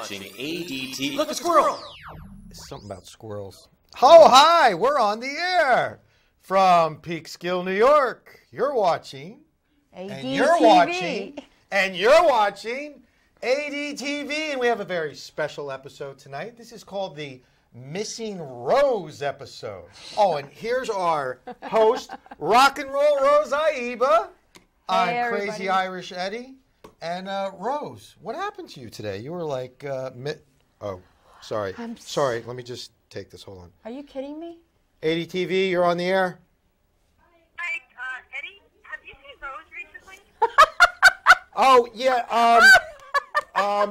watching ADTV. Look, a squirrel! Something about squirrels. Oh, hi! We're on the air from Peekskill, New York. You're watching. ADTV. And you're watching. And you're watching ADTV. And we have a very special episode tonight. This is called the Missing Rose episode. Oh, and here's our host, Rock and Roll Rose Aiba. I'm everybody. Crazy Irish Eddie. And Rose, what happened to you today? You were like, oh, sorry. Sorry, let me just take this. Hold on. Are you kidding me? ADTV, you're on the air. Hi, Eddie, have you seen Rose recently? Oh, yeah, Bonnie,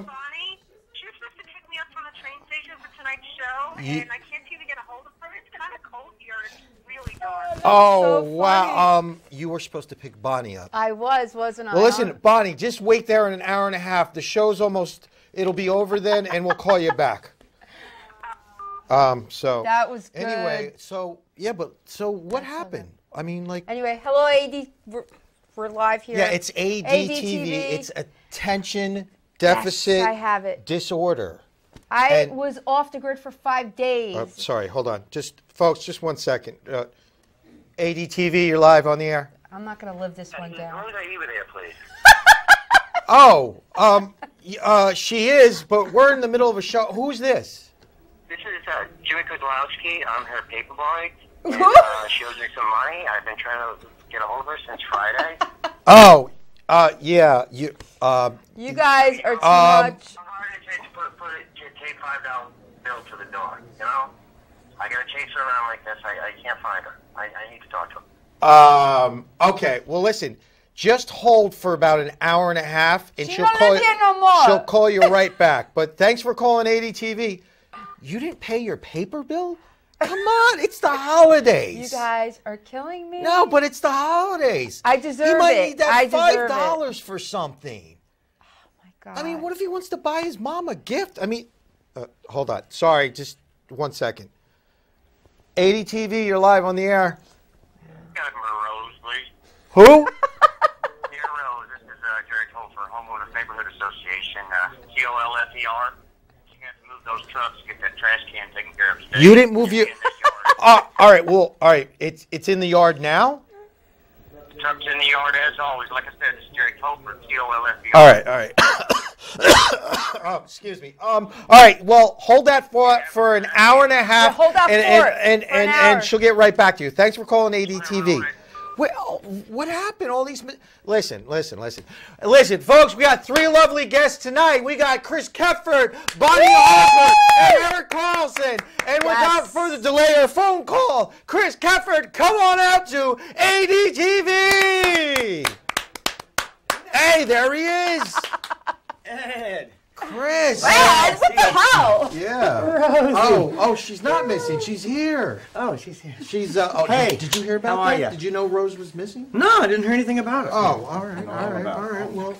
she was supposed to pick me up from the train station for tonight's show, and I can't seem to get a hold of her. It's kind of cold here. It's really dark. Oh, so wow. You were supposed to pick Bonnie up. I wasn't I? Well, listen, Bonnie, just wait there in an hour and a half. The show's almost, it'll be over then, and we'll call you back. So. That was good. Anyway, so, yeah, but, so what happened? I mean, like. Anyway, hello, AD. We're live here. Yeah, it's ADTV. It's attention deficit Yes, I have it. disorder. I was off the grid for 5 days. Sorry, hold on. Just, folks, just 1 second. ADTV, you're live on the air. I'm not going to live this one down. Rose Aiba there, please. Oh, she is, but we're in the middle of a show. Who's this? This is Jimmy Kozlowski. I'm her paper boy. And, she owes me some money. I've been trying to get a hold of her since Friday. Oh, yeah, you. You guys are too much. I'm hard to put a take $5 bill to the door, you know? I gotta chase her around like this. I can't find her. I need to talk to her. Okay, well, listen. Just hold for about an hour and a half, and she'll don't call live you. here no more. She'll call you right back. But thanks for calling ADTV. You didn't pay your paper bill? Come on, it's the holidays. You guys are killing me. No, but it's the holidays. I deserve He might it. need that I deserve $5 for something. Oh, my God. I mean, what if he wants to buy his mom a gift? I mean, hold on. Sorry, just 1 second. ADTV, you're live on the air. Got Rose, please. Who? Dear Rose, this is Jerry Tolfer, Homeowners Neighborhood Association, COLFER. You're going to have to move those trucks, get that trash can taken care of today. You didn't move your. In the yard. All right. Well, all right. It's in the yard now. Trucks in the yard as always. Like I said, this is Jerry Tolfer, COLFER. All right. Oh, excuse me. All right. Well, hold that for an hour and a half. Yeah, hold that for an hour. And she'll get right back to you. Thanks for calling ADTV. All right. Wait, what happened? All these. Listen, folks. We got 3 lovely guests tonight. We got Chris Kepford, Bonnie Harper, and Eric Carlson. And without further delay or phone call, Chris Kepford, come on out to ADTV. Hey, there he is. Ed! Chris. Ed, what the hell? Yeah. Oh, she's not missing. She's here. Oh, she's here. She's. Hey, did you hear about how that? are ya? Did you know Rose was missing? No, I didn't hear anything about it. Oh, all right. Well,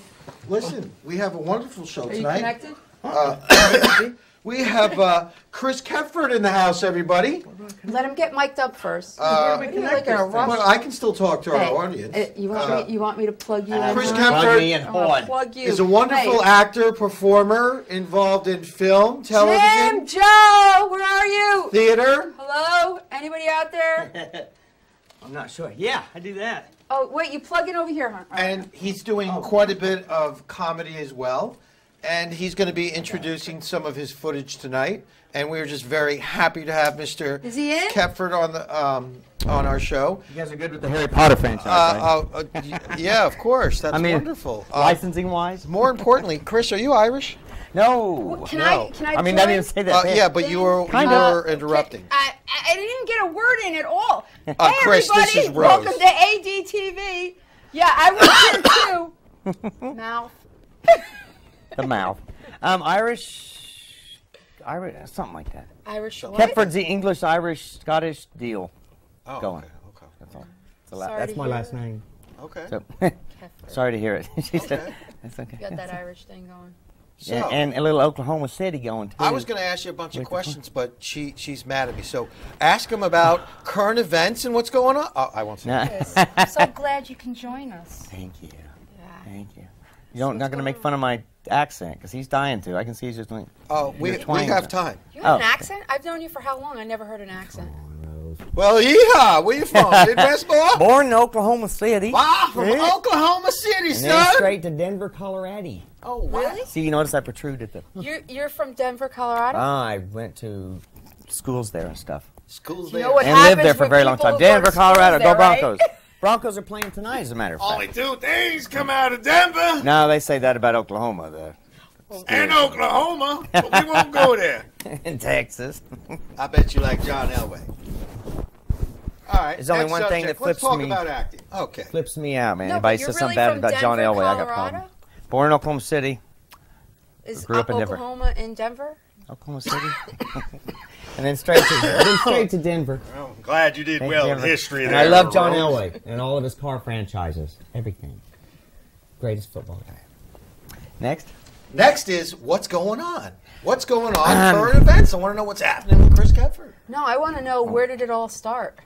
listen, we have a wonderful show Are you tonight. connected? We have Chris Kepford in the house, everybody. Let him get mic'd up first. What What are you like in a rush? Well, I can still talk to our Hey, audience. you want me to plug you in? Chris huh? Kepford Plug me in I wanna hard. plug you. is a wonderful Hey, actor, performer, involved in film, Jim, television, Joe, where are you? theater. Hello? Anybody out there? I'm not sure. Yeah, I do that. Oh, wait, you plug in over here, huh? All right. And he's doing quite a bit of comedy as well. And he's going to be introducing some of his footage tonight. And we're just very happy to have Mr. Is he in? Kepford on our show. You guys are good with the Harry Potter franchise, right? Yeah, of course. That's I mean, wonderful. licensing-wise? More importantly, Chris, are you Irish? No. Can no. I I mean, join? I didn't say that. Yeah, but you were interrupting. I didn't get a word in at all. Hey, Chris, everybody. this is Rose. Welcome to ADTV. Yeah, I was here too. Mouth. The mouth. Irish, something like that. Irish what? Kepford's the English, Irish, Scottish deal. Oh, going. Okay. That's all. Sorry That's to my hear last it. name. Okay. So, Kepford. sorry to hear it. She said, that's okay. You got that Irish thing going. So, Yeah, and a little Oklahoma City going too. I was going to ask you a bunch of questions, but she's mad at me. So ask him about current events and what's going on. Oh, I won't say. Nah. Yes. I'm so glad you can join us. Thank you. Yeah. Thank you. You're not going to make fun of my accent because he's dying to. I can see he's just doing. Oh, we have time. You have an accent? I've known you for how long? I never heard an accent. Well, yeehaw! Where you from? Midwest boy? Born in Oklahoma City. Wow, from Oklahoma City, And son. then straight to Denver, Colorado. Oh, wow. Really? See, you notice I protruded them. You're from Denver, Colorado? I went to schools there and stuff. Schools You there. know what And lived happens there for a when very long people time. go to Denver, schools Colorado, there, go right? Broncos. Broncos are playing tonight, as a matter of fact. Only two things come out of Denver No, they say that about Oklahoma, and Oklahoma, but we won't go there. in Texas. I bet you like John Elway. All right. There's only next one thing subject. that flips Let's talk me. about acting. Okay. Flips me out, man. No, Anybody but you're says something really bad from about John Denver, Elway, I got Colorado? problems. Born in Oklahoma City, Is grew up in Denver. Oklahoma in Denver? Oklahoma City, and then straight to Denver. Well, I'm glad you did well in Denver. history And there. I love John Rose. Elway and all of his car franchises, everything. Greatest football guy. Next. Next is what's going on. What's going on? Current events. I want to know what's happening with Chris Kepford. No, I want to know where did it all start?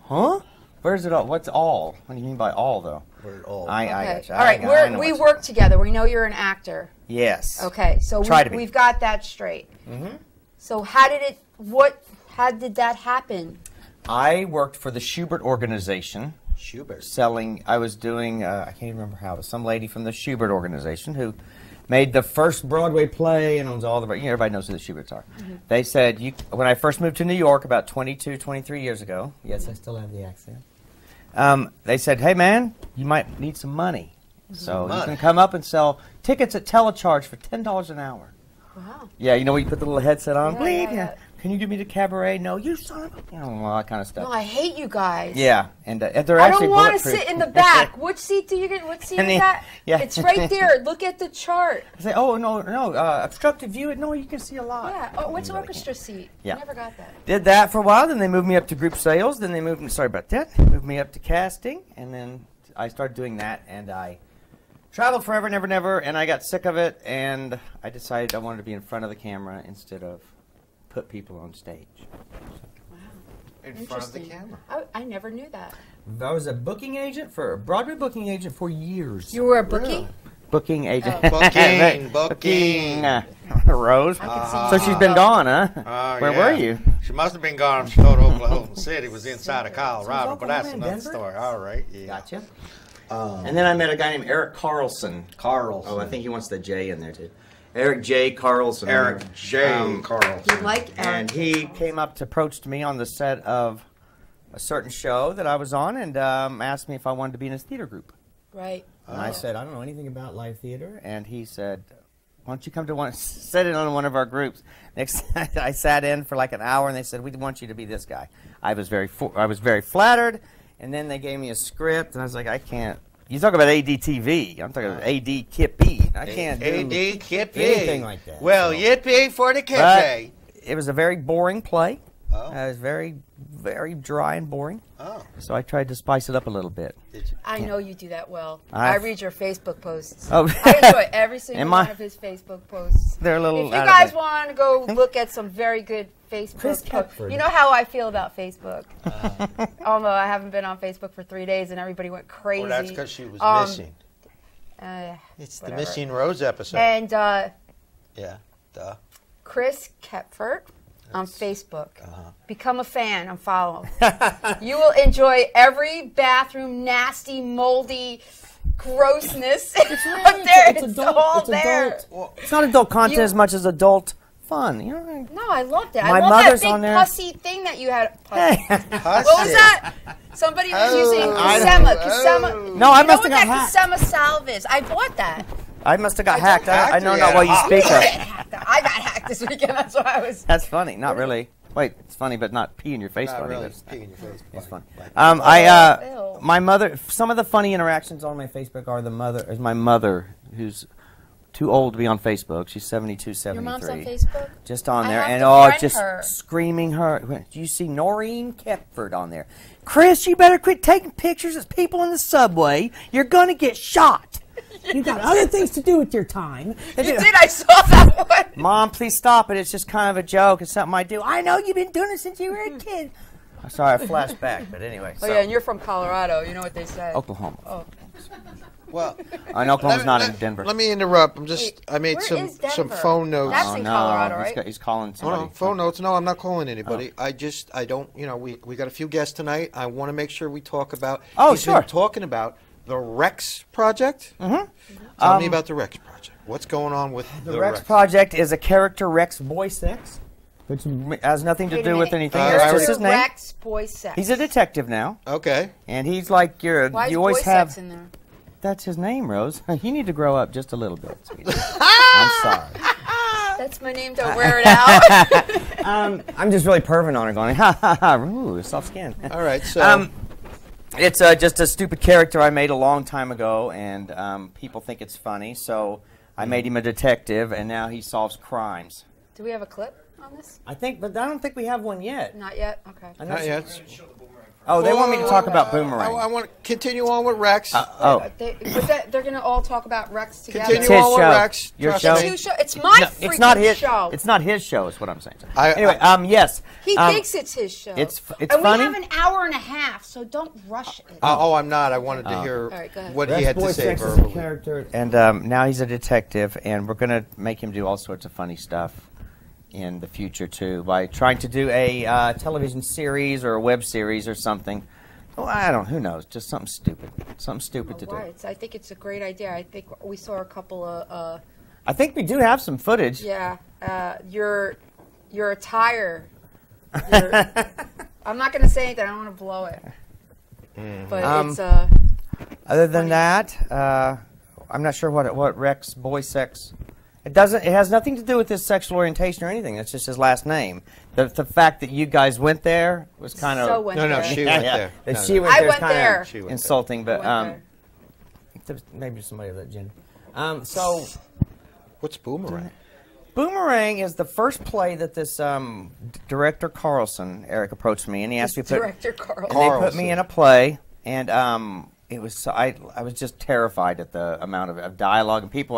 Huh? Where's it all? What's all? What do you mean by all, though? Where it all. I Okay. got you. All right, I know we what's- work together. We know you're an actor. Yes. Okay, so Try to be. we've got that straight. Mm-hmm. So how did that happen? I worked for the Schubert organization. Schubert. I was doing, I can't even remember how, it was some lady from the Schubert organization who made the first Broadway play and owns all the, everybody knows who the Schuberts are. Mm-hmm. They said, when I first moved to New York about 22, 23 years ago, yes, I still have the accent, they said, hey man, you might need some money. So you can come up and sell tickets at telecharge for $10 an hour. Wow. Yeah, you know when you put the little headset on? Yeah, Bleep, yeah. Can you give me the cabaret? No, you son of a... all that kind of stuff. No, I hate you guys. Yeah, and they're I actually don't want to bulletproof. sit in the back. Which seat do you get? What seat And is the- that? yeah. It's right there. Look at the chart. I say, oh, no, obstructive view. No, you can see a lot. Yeah. Oh, what's You really orchestra seat? Yeah. I never got that. Did that for a while, then they moved me up to group sales, then they moved me, sorry about that, moved me up to casting, and then I started doing that, and I traveled forever, never, and I got sick of it, and I decided I wanted to be in front of the camera instead of put people on stage. In front of the Interesting. camera. I never knew that. I was a booking agent a Broadway booking agent for years. You were a bookie? Booking agent. Booking. Rose. I could see So she's been gone, huh? Where were you? She must have been gone. She go to Oklahoma City. Was inside of Colorado, but that's Oklahoma and another Denver? story. All right. Yeah. Gotcha. And then I met a guy named Eric Carlson. Carlson. Oh, I think he wants the J in there too. Eric J. Carlson. Eric J. Carlson. You like And he came up to approach me on the set of a certain show that I was on and asked me if I wanted to be in his theater group. Right. And I said, I don't know anything about live theater. And he said, why don't you come to sit in on one of our groups? Next, I sat in for like an hour, and they said, we want you to be this guy. I was very flattered. And then they gave me a script, and I was like, I can't. You talk about ADTV. I'm talking about AD Kip B. I can't do AD Kip anything like that. Well, so. yippee for the But Kip. it was a very boring play. Oh. It was very, very dry and boring. Oh. So I tried to spice it up a little bit. Did you? I know you do that well. I- I read your Facebook posts. Oh. I enjoy every single Am I- one of his Facebook posts. They're a little If you out of guys it. want to go look at some very good Chris Facebook posts, Kepford. you know how I feel about Facebook. Although I haven't been on Facebook for 3 days and everybody went crazy. Well, that's because she was missing. It's whatever. the Missing Rose episode. And Yeah. Duh. Chris Kepford on Facebook. Uh-huh. Become a fan and follow him. You will enjoy every bathroom, nasty, moldy grossness up there. It's all there. It's not adult content You- as much as adult fun. You know, No, I loved it. My I love mother's that big on there. pussy thing that you had. Pussy. Hussy. What was that? Somebody was using I Kusema. No, I You know must what have got that hacked. Kusema salve is? I bought that. I must have got hacked. I know hacked, not what you yeah. speak of. I got hacked this weekend. That's why I was. That's funny. Not really. Wait, it's funny, but not pee in your face Not funny. really. But Pee in your face. it's funny. Ew. My mother. Some of the funny interactions on my Facebook are my mother, who's too old to be on Facebook. She's 72, 73. Your mom's on Facebook? Just on I there, have and to friend just her. screaming her. Do you see Noreen Kepford on there? Chris, you better quit taking pictures of people in the subway. You're gonna get shot. You got other things to do with your time. You did. I saw that one. Mom, please stop it. It's just kind of a joke. It's something I do. I know you've been doing it since you were a kid. Sorry, I flashed back, but anyway. Oh, yeah, and you're from Colorado. You know what they say. Oklahoma. Oh. Well, I know Oklahoma's not in Denver. Let me interrupt. I made where is some Denver? phone notes. That's in Colorado, right? He's calling somebody. No, phone notes. No, I'm not calling anybody. I don't, we got a few guests tonight. I want to make sure we talk about. Oh, he's sure. been talking about the Rex Project. Mm-hmm. Tell me about the Rex Project. What's going on with the Rex Project? Is a character Rex Boy Sex, which has nothing to do with anything. It's just his name. Rex Boy Sex. He's a detective now. Okay. And he's like Why is you always Boy have. Sex in there? That's his name, Rose. You need to grow up just a little bit, sweetie. I'm sorry. That's my name. Don't wear it out. I'm just really perving on her, going, ha ha ha, ooh, soft skin. All right, so it's just a stupid character I made a long time ago, and people think it's funny, so I made him a detective, and now he solves crimes. Do we have a clip on this? I think, but I don't think we have one yet. Not yet. Okay. not yet. Oh, they want me to talk about Boomerang. I want to continue on with Rex. They're going to all talk about Rex together. Continue on with Rex. Your Trust show? me. It's my freaking it's not his show. It's not his show. Is what I'm saying. Anyway, yes. He thinks it's his show. It's and funny. we have an hour and a half, so don't rush it. I'm not. I wanted to hear right, go ahead. what Rex he had Boy to say Sex is verbally. a character, and now he's a detective, and we're going to make him do all sorts of funny stuff in the future too, by trying to do a television series or a web series or something. Well, I don't. Who knows? Just something stupid. Something stupid to do. Right. I think it's a great idea. I think we saw a couple of. I think we do have some footage. Yeah. Your attire. I'm not going to say anything. I don't want to blow it. But it's. Other than that, I'm not sure what Rex Boy Sex. It doesn't. It has nothing to do with his sexual orientation or anything. It's just his last name. The fact that you guys went there was kind of So went there. She went there. That No, she no. went I there is went kind there. of insulting, but there. there's maybe somebody of that gender. So What's Boomerang? Boomerang is the first play that this director Carlson, Eric, approached me, and he asked me to put. Director Carl. And they put me in a play, and it was so, I was just terrified at the amount of dialogue and people.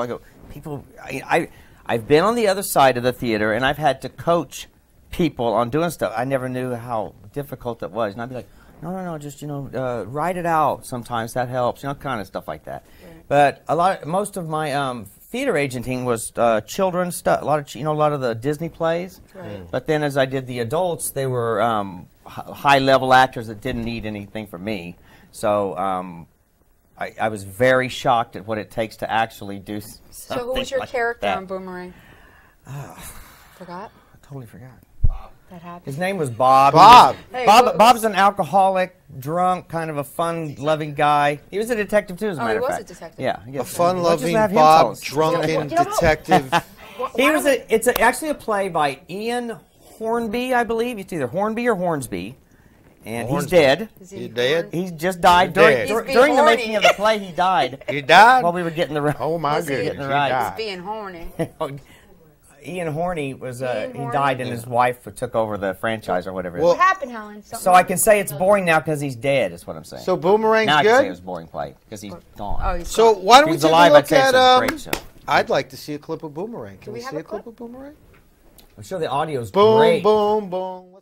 I've been on the other side of the theater, and I've had to coach people on doing stuff. I never knew how difficult it was, and I'd be like, no, just write it out. Sometimes that helps, kind of stuff like that. Right. But most of my theater agenting was children's stuff. A lot of the Disney plays. Right. But then as I did the adults, they were high-level actors that didn't need anything from me. So I was very shocked at what it takes to actually do something. So who was your like character that. on Boomerang? Forgot? I totally forgot. That happened. His name was Bob. Bob. Bob's an alcoholic, drunk, kind of a fun-loving guy. He was a detective too, as a matter of fact. He was a detective. Yeah, A fun-loving Bob, drunken detective. It's actually a play by Ian Hornby, I believe. It's either Hornby or Hornsby. And he's dead. He dead? He just died during the making of the play. He died. He died? While we were getting the Oh my goodness! the right. He's being horny. Ian Horney was he Horney? died, and his wife took over the franchise or whatever. What happened, Helen? So I can say it's boring now because he's dead. Is what I'm saying. So Boomerang's now I can say it good. was a boring play because he's gone. Oh, he's So gone. why don't If we he's take alive, a I'd look say it's a at? great show. I'd like to see a clip of Boomerang. Can we we have see a a clip clip? of Boomerang? I'm sure the audio's Boom, great. boom, boom.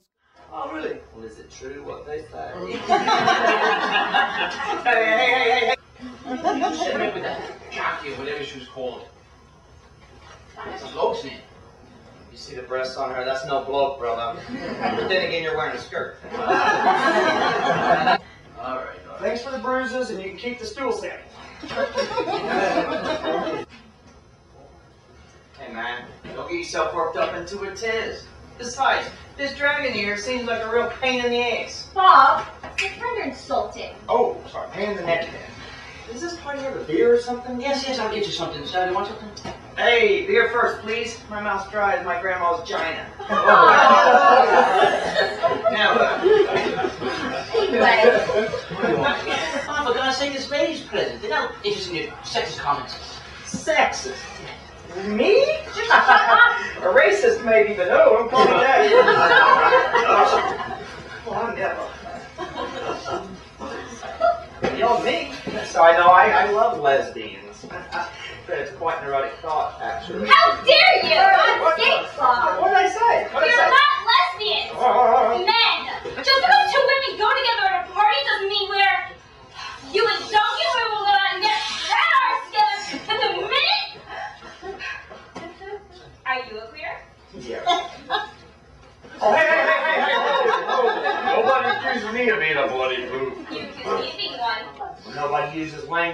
Oh, really? Well, is it true what they say? Hey. You set me up with that jockey or whatever she was called. That's a bloke's name. You see the breasts on her? That's no bloke, brother. But then again, you're wearing a skirt. All right. Thanks for the bruises, and you can keep the stool set. Hey, man, don't get yourself worked up into a tiz. Besides, this dragon here seems like a real pain in the ass. Bob, you're kind of insulting. Oh, sorry, hand the neck then. Is this party have a beer or something? Yes, I'll get you something. Sally, you want something? Hey, beer first, please. My mouth's dry as my grandma's vagina. Now, Anyway, I'm for God's sake, this lady's present. They're not interested in your sexist comments. Sexist. Me? A racist maybe, but no, I'm calling that. Well, I'm never. Y'all me? So I know I love lesbians. But it's quite an erotic thought, actually. how dare you? God sakes, Bob. What did I say? What did You're I say? not lesbians. Men. Just because two women go together at a party doesn't mean we're... You and Duncan, we're gonna get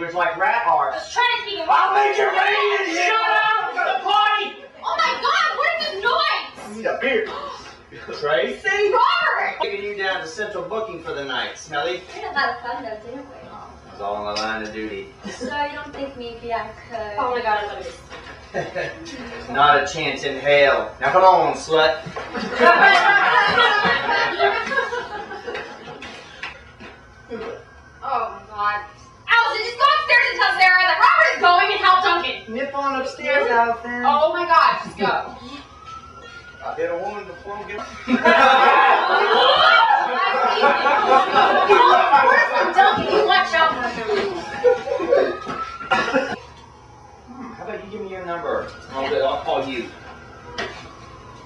neighbors like rat I arse. was trying to keep him. I'll make your lady shut up for the party! Oh my God! What is this noise? I need a beer. Crazy? Robert! Taking you down to central booking for the night, Smelly. We had a lot of fun though, didn't we? It's all on the line of duty. So you don't think maybe I could? Oh my God! I love this. Not a chance in hell. Now come on, slut. Oh my God! Allison, just go upstairs and tell Sarah that Robert is going and help Duncan. Nip on upstairs, Allison. Oh my God! Just go. I've been a woman before. Get... Duncan, you watch out. How about you give me your number? I'll call you.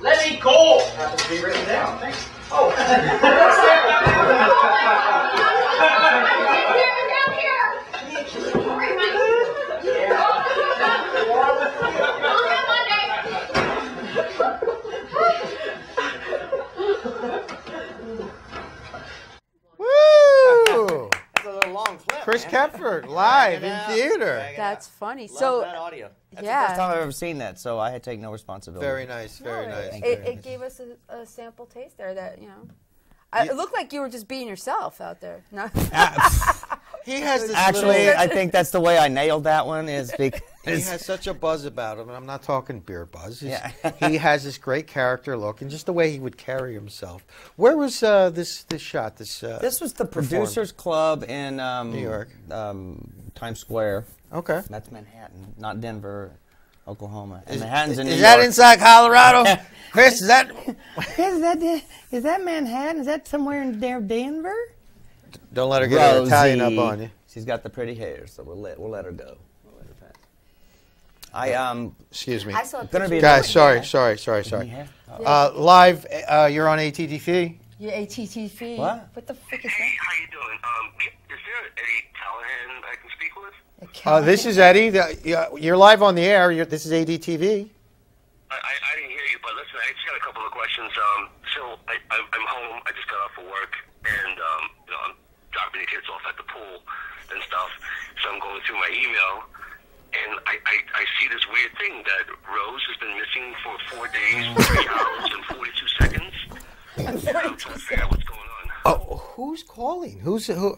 Let me go! Happens to be written down. Thanks. Oh. Down here. Woo! That's a little long clip. Chris man. Kepford live in Check it out. theater. Check it That's out. funny. Love So that audio. That's yeah. the first time I've ever seen that, so I had to take no responsibility. Very nice, very No, nice. It gave us a sample taste there that, you know. It looked like you were just being yourself out there. No. He has this Actually, little, I think that's the way I nailed that one is because he has such a buzz about him, and I'm not talking beer buzz. Yeah. He has this great character look, and just the way he would carry himself. Where was this shot? This this was the Producers Club in New York, Times Square. Okay, That's Manhattan, not Denver, Oklahoma. And Manhattan's in New is that York. inside Colorado? Chris, is that? Is that Manhattan? Is that somewhere in Denver? Don't let her get her Italian up on you. She's got the pretty hair, so we'll let her go. We'll let her pass. Excuse me, I saw a Gonna picture be of guys. you. Sorry. Yeah. Live, you're on ATTV. Your ATTV. What? What the frick is Hey, how you doing? Is there Eddie Callahan I can speak with? that? This is Eddie. You're live on the air. This is ADTV. I didn't hear you, but listen, I just got a couple of questions. So I'm home. I just got off of work, and I'm dropping the kids off at the pool and stuff. So I'm going through my email, and I see this weird thing that Rose has been missing for 4 days, 3 hours, and 42 seconds. I'm trying to figure out what's going on. Oh, who's calling? Who? I'm sorry.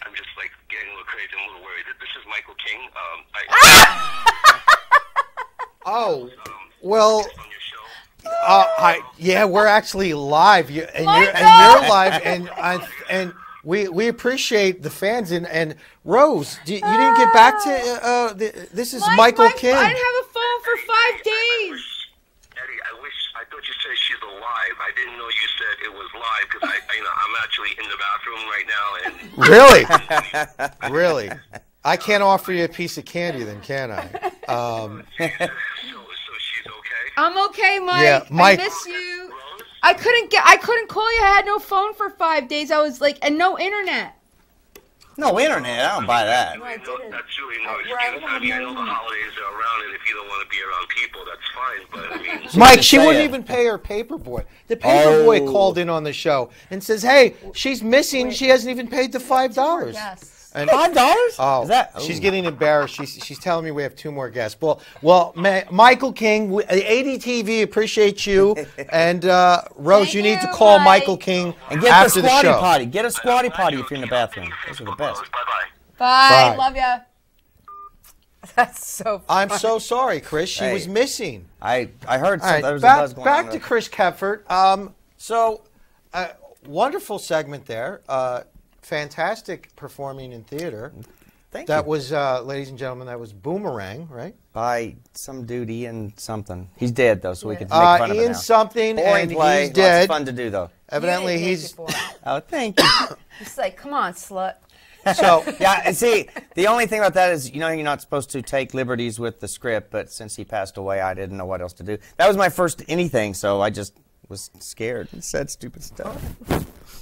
I'm just like getting a little crazy. I'm a little worried. This is Michael King. Oh, well. On your show. Yeah, we're actually live, and you're live, and we appreciate the fans and Rose. You didn't get back to this is Michael King. I didn't have a phone for 5 days. Eddie, I thought you said she's alive. I didn't know you said it was live because I'm actually in the bathroom right now. And Really? I can't offer you a piece of candy, then, can I? so she's okay. I'm okay, Mike. Yeah, Mike. I miss you. Rose? I couldn't call you. I had no phone for 5 days. I was like, and no internet. No internet. I don't buy that. No, I didn't. That's really no Where I excuse. I mean, I know the holidays are around, and if you don't want to be around people, that's fine. But I mean, Mike, just she say wouldn't it. even pay her paperboy. The paperboy called in on the show and says, "Hey, she's missing. She hasn't even paid the $5." Yes. And $5? Oh, Is that? she's Ooh. getting embarrassed. She's telling me we have 2 more guests. Well, Michael King, ADTV appreciate you, and Rose, Thank you need to you, call Mike. Michael King And get after the the squatty show. potty. Get a squatty potty if you're in the bathroom. Those are the best. Bye-bye. Bye. Bye. Love ya. That's so funny. I'm so sorry, Chris. She Hey. was missing. I heard All right, there was a buzz going back on. to Chris Kepford. Wonderful segment there. Fantastic performing in theater. Thank That you. was, ladies and gentlemen, that was Boomerang, right? By some dude, Ian something. He's dead though, so we can make fun of him Ian now. something, Boring and play. he's Lots dead. of fun to do though. Evidently, You didn't he's. take it for it. Oh, thank you. It's like, come on, slut. So Yeah, and see, the only thing about that is, you're not supposed to take liberties with the script, but since he passed away, I didn't know what else to do. That was my first anything, so I just was scared and said stupid stuff.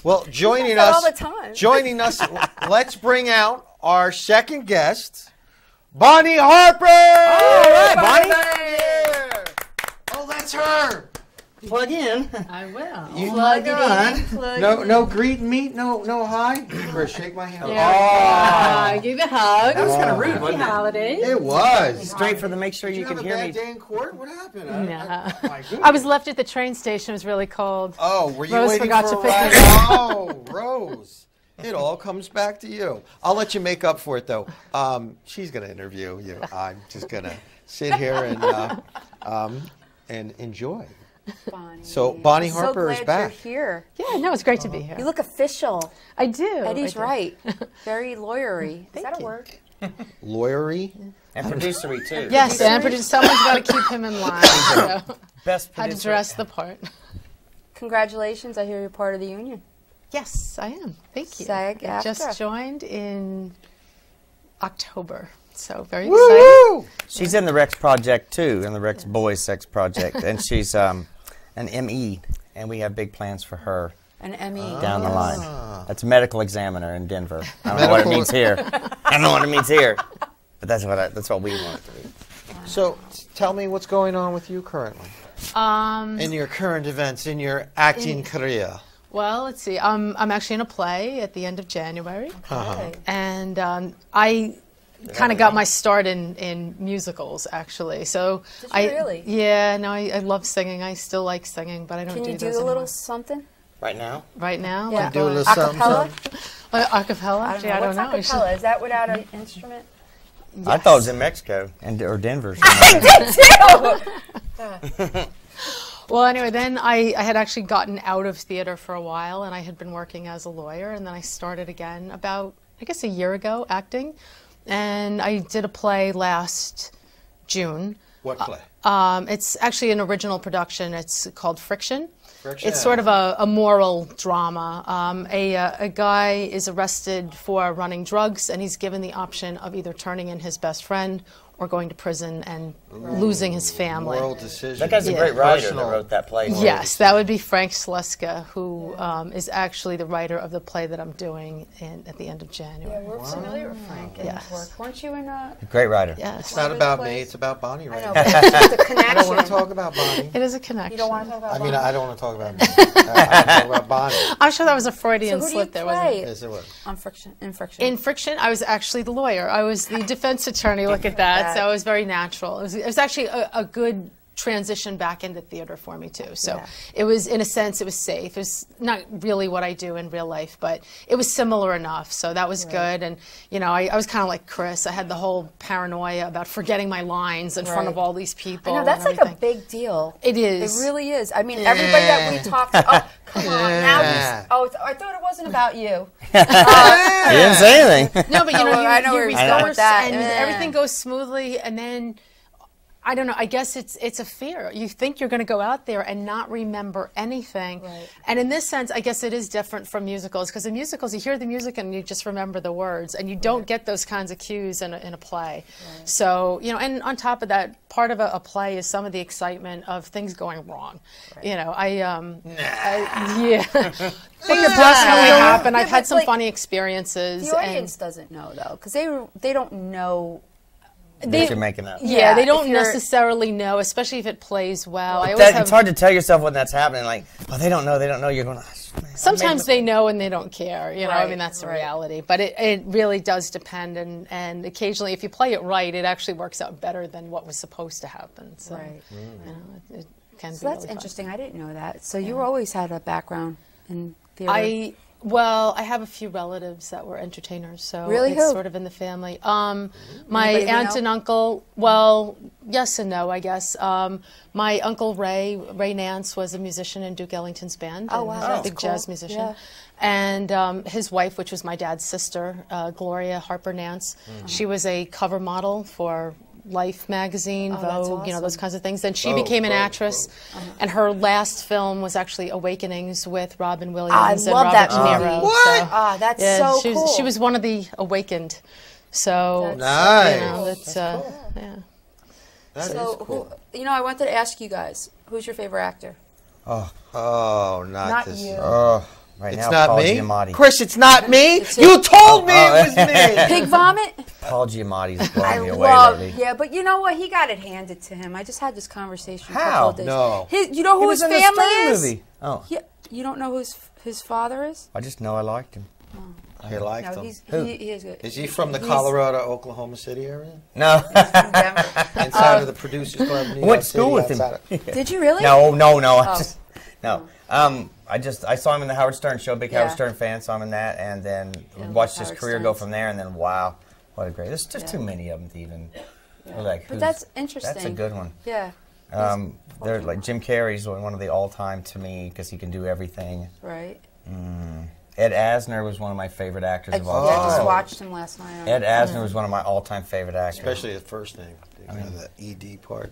well, joining that us all the time. Joining us, let's bring out our second guest, Bonnie Harper. All right, Bonnie. Oh, that's her. Plug in. I will. Plug it in. Plug it in. No greet and meet. No hi. Chris, shake my hand. Give you a hug. That was kind of rude, Happy wasn't it? holidays. It was. Straight for the make sure you Did you can have a hear bad me. day in court? What happened? No. My goodness. I was left at the train station. It was really cold. Oh, were you Rose waiting forgot for to a pick ride? me up. Oh, Rose. It all comes back to you. I'll let you make up for it, though. She's going to interview you. I'm just going to sit here and enjoy. Bonnie. So Bonnie I'm Harper so is glad back. You're here. Yeah, no, it's great to be here. You look official. I do. Eddie's I do. right. Very lawyery. Is that a you. word? Lawyery? And producery, too. Yes, and someone's got to keep him in line. So Best had to producer. dress the part. Congratulations. I hear you're part of the union. Yes, I am. Thank you. SAG-AFTRA. I just joined in October, so very excited. Woo! She's in the Rex Project, too, in the Rex Boys Sex Project. And she's an ME, and we have big plans for her An Emmy. down the line. That's a medical examiner in Denver. I don't know what it means here. I don't know what it means here. But that's what we want it to be. So tell me what's going on with you currently. In your current events, in your acting career. Well, let's see. I'm actually in a play at the end of January, Okay. and I kind of got my start in musicals, actually. So Did you really? Yeah, no, I love singing. I still like singing, but I don't Can do you do those a little anymore. something? Right now? Right now. Yeah. Like Do a what? little something, Acapella? Acapella? I Actually, I don't know. What's acapella? Is that without an instrument? I thought it was in Mexico or Denver. Well, anyway, then I had actually gotten out of theater for a while, and I had been working as a lawyer, and then I started again about, I guess, a year ago, acting. And I did a play last June. What play? It's actually an original production. It's called Friction. Friction. It's sort of a moral drama. A guy is arrested for running drugs, and he's given the option of either turning in his best friend or going to prison and losing his family. Moral decision. That guy's a Yeah. great writer that Personal. wrote that play. Yes, that would be Frank Sleska, who is actually the writer of the play that I'm doing at the end of January. We're familiar with Frank and Yes. his work. Weren't you in Great writer. Yes, It's not about me, it's about Bonnie right I know, now. but it's just a I don't want to connection. talk about Bonnie. it is a connection. You don't want to talk about I mean, Bonnie? I don't want to talk about me. I want to talk about Bonnie. I'm sure that was a Freudian So who do you slip there, wasn't play it? Yes, it was. on Friction? In Friction. In Friction, I was actually the lawyer. I was the defense attorney. Look at that. So it was very natural. It was actually a good transition back into theater for me too. So Yeah. it was, in a sense, it was safe. It was not really what I do in real life, but it was similar enough. So that was good. And I was kind of like Chris. I had the whole paranoia about forgetting my lines in front of Right. all these people. I know, that's and like a everything. big deal. It is. It really is. I mean, everybody that we talked to, oh, come on, now Yeah. he's, I thought it wasn't about you. He didn't say anything. No, but Oh, you I know where you he's going with rehearse that. and Yeah. everything goes smoothly, and then I don't know. I guess it's a fear. You think you're going to go out there and not remember anything, Right. and in this sense, I guess it is different from musicals, because in musicals you hear the music and you just remember the words, and you don't get those kinds of cues in a play. Right. So and on top of that, part of a play is some of the excitement of things going wrong. Right. Yeah. It does really happen. I've had some like, funny experiences. The audience doesn't know, though, because they don't know. That you're making up. Yeah, they don't if you're- necessarily know, especially if it plays well. It's hard to tell yourself when that's happening. Like, well, they don't know. You're going, sometimes they know and they don't care. I Right, mean, that's the right. reality. But it really does depend. And occasionally, if you play it right, it actually works out better than what was supposed to happen. So, Right. it can So be that's really fun. interesting. I didn't know that. So you always had a background in theater. I have a few relatives that were entertainers, so Really? it's Who? sort of in the family. My Anybody we aunt know? and uncle, well, yes and no, I guess. My uncle Ray Nance was a musician in Duke Ellington's band. Oh, and wow, he's a that's big cool. jazz musician. Yeah. And his wife, which was my dad's sister, Gloria Harper Nance, she was a cover model for Life magazine, Oh, that's Vogue, those awesome. kinds of things. Then she Vogue, became an Vogue, actress, Uh-huh. and her last film was actually Awakenings with Robin Williams I and love Robert that De movie. Niro. What? So, Ah, that's so she was, cool. She was one of the awakened. So Nice. yeah. That is So cool. I wanted to ask you guys, who's your favorite actor? Oh, not Not this. you. Oh, Right It's now, not Paul me. Giamatti. Chris, it's not me. You told me it was me. Pig vomit? Paul Giamatti's I blowing me away love, lately. yeah, but you know what? He got it handed to him. I just had this conversation a How? couple of days. No. You know He who was his in the family Stern is? movie. Oh, Yeah, you don't know who his father is? I just know I liked him. You liked No, him. he is good. Is he from the He's Colorado, Oklahoma City area? No. from Denver. Inside of the Producers Club in New I went York to school City, with him. outside of- Did you really? No. Oh. No. I saw him in the Howard Stern show. Big Howard Yeah. Stern fan. Saw him in that, and then Yeah, watched his Howard career Stern's. go from there. And then wow, what a great! There's just Yeah. too many of them to even. We're like, But who's- that's interesting. That's a good one. Yeah. They're like Jim Carrey's one of the all-time to me because he can do everything. Right. Ed Asner was one of my favorite actors of all I time. just watched him last night. Ed Asner was one of my all-time favorite actors. Especially the first name. The ED part.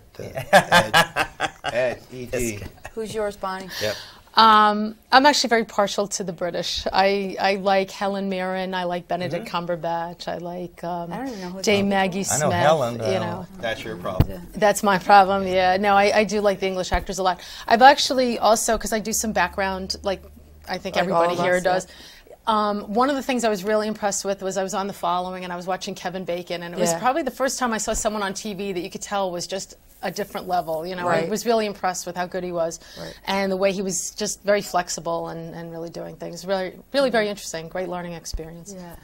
Ed, ED. Who's yours, Bonnie? Yep. I'm actually very partial to the British. I like Helen Mirren. I like Benedict Cumberbatch. I like I don't even know who Dame that Maggie I Smith. know Helen, but I you don't know, That's your problem. that's my problem. Yeah, no, I do like the English actors a lot. I've actually also, because I do some background, like I think Like everybody all of here us, does. One of the things I was really impressed with was I was on The Following and I was watching Kevin Bacon, and it was Yeah. probably the first time I saw someone on TV that you could tell was just a different level. You know, I Right. was really impressed with how good he was, Right. and the way he was just very flexible and really doing things. Really very interesting. Great learning experience. Yeah.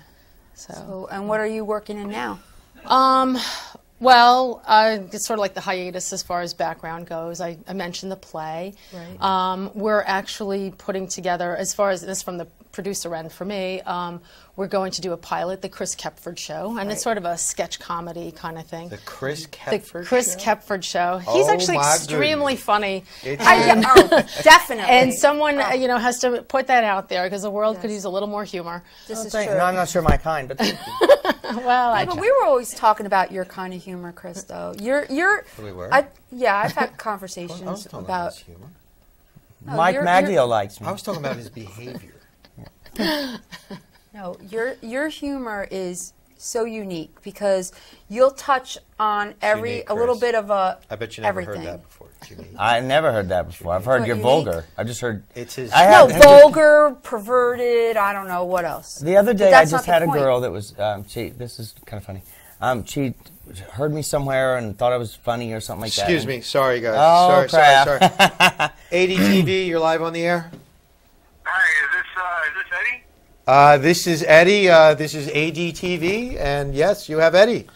So. So, and what are you working in now? Well, it's sort of like the hiatus as far as background goes. I mentioned the play. Right. We're actually putting together, as far as this from the producer end for me, we're going to do a pilot, the Chris Kepford Show, and it's sort of a sketch comedy kind of thing. The Chris The Kepford Chris Show? Kepford Show. He's Oh, actually my extremely goodness. funny. Definitely. And someone, has to put that out there because the world could use a little more humor. This is Thank- true. No, I'm not sure my kind, but thank you. Well, I But we were always talking about your kind of humor, Chris. Though you're. We were? I've had I was conversations talking about about. his humor. Mike you're- Maglio likes me. I was talking about his behavior. No, your humor is so unique because you'll touch on Unique, a little Chris. bit of a. I bet you never everything. heard that before. Jimmy. I never heard that before. I've heard What, you're unique? vulgar. I've just heard. It's his. I No, have, vulgar, perverted. I don't know what else. The other day, I that's just not had the a point. girl that was. This is kind of funny. She heard me somewhere and thought I was funny or something like that. Excuse me. Sorry, guys. Oh, sorry. crap. ADTV, you're live on the air. Hi, is this Eddie? This is Eddie. This is ADTV, and yes, you have Eddie.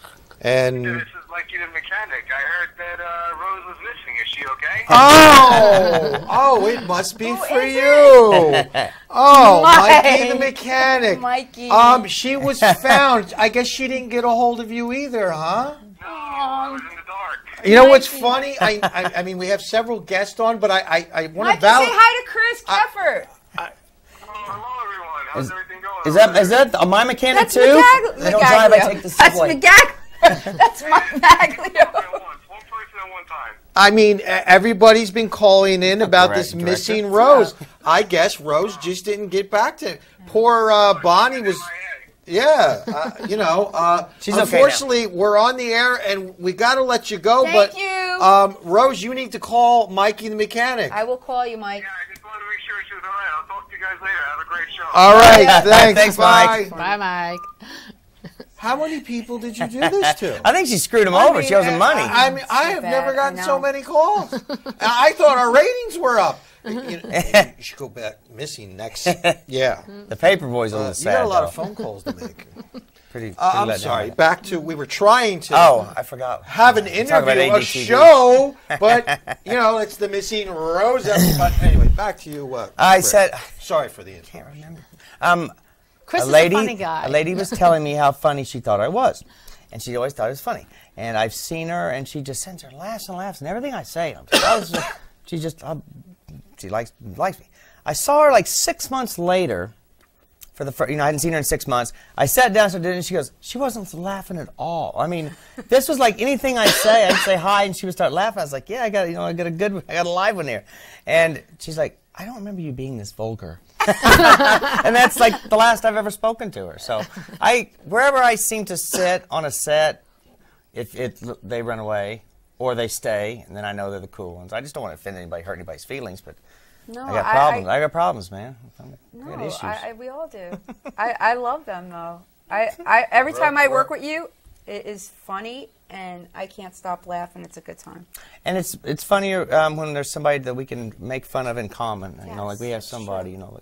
And This is Mikey the mechanic. I heard that Rose was missing. Is she okay? oh, it must be for you. Oh, Mikey the mechanic. Mikey. She was found. I guess she didn't get a hold of you either, huh? No, I was in the dark. You know what's funny? I mean, we have several guests on, but I want Mikey, to say validate. hi to Chris Keffert. Hello, everyone. How's everything going? Is that my mechanic That's too? Magag- I don't drive. I Magaglio. take the That's subway. That's my Maglio. One person at one time. I mean, everybody's been calling in about this Director. missing Rose. I guess Rose just didn't get back to him. Poor Bonnie was. Yeah, She's okay unfortunately, we're on the air and we got to let you go. Thank but you. Rose, you need to call Mikey the mechanic. I will call you, Mike. Yeah, I just wanted to make sure she was all right. I'll talk to you guys later. Have a great show. All right, Yeah. thanks. Thanks, Bye. Mike. Bye, Mike. How many people did you do this to? I think she screwed him over. She owes him money. I mean, I have bad, never I gotten so know. many calls. I thought our ratings were up. You should go back missing next. Yeah. The paper boy's a little You sad. got a lot though. of phone calls to make. Pretty I'm let down. sorry. Back to we were trying to Oh, I forgot. have an Talk about interview, a ADTV. show, but it's the missing Rose. But anyway, back to you. I Chris. said, sorry for the interruption. can't remember. Chris a is lady, a funny guy. a lady was telling me how funny she thought I was, and she always thought it was funny. And I've seen her, and she just sends her laughs and laughs, and everything I say, she likes me. I saw her like 6 months later. For the first, I hadn't seen her in 6 months. I sat down to dinner, and she goes, she wasn't laughing at all. I mean, this was like anything I say. I'd say hi, and she would start laughing. I was like, yeah, I got a live one here. And she's like, I don't remember you being this vulgar. And that's like the last I've ever spoken to her. So wherever I seem to sit on a set, they run away or they stay, and then I know they're the cool ones. I just don't want to offend anybody, hurt anybody's feelings, but No, I got problems. I got problems, man. I got issues. we all do. I love them though. Every time I work with you, it is funny, and I can't stop laughing. It's a good time. And it's funnier when there's somebody that we can make fun of in common. Yes, you know, like we have somebody, you know,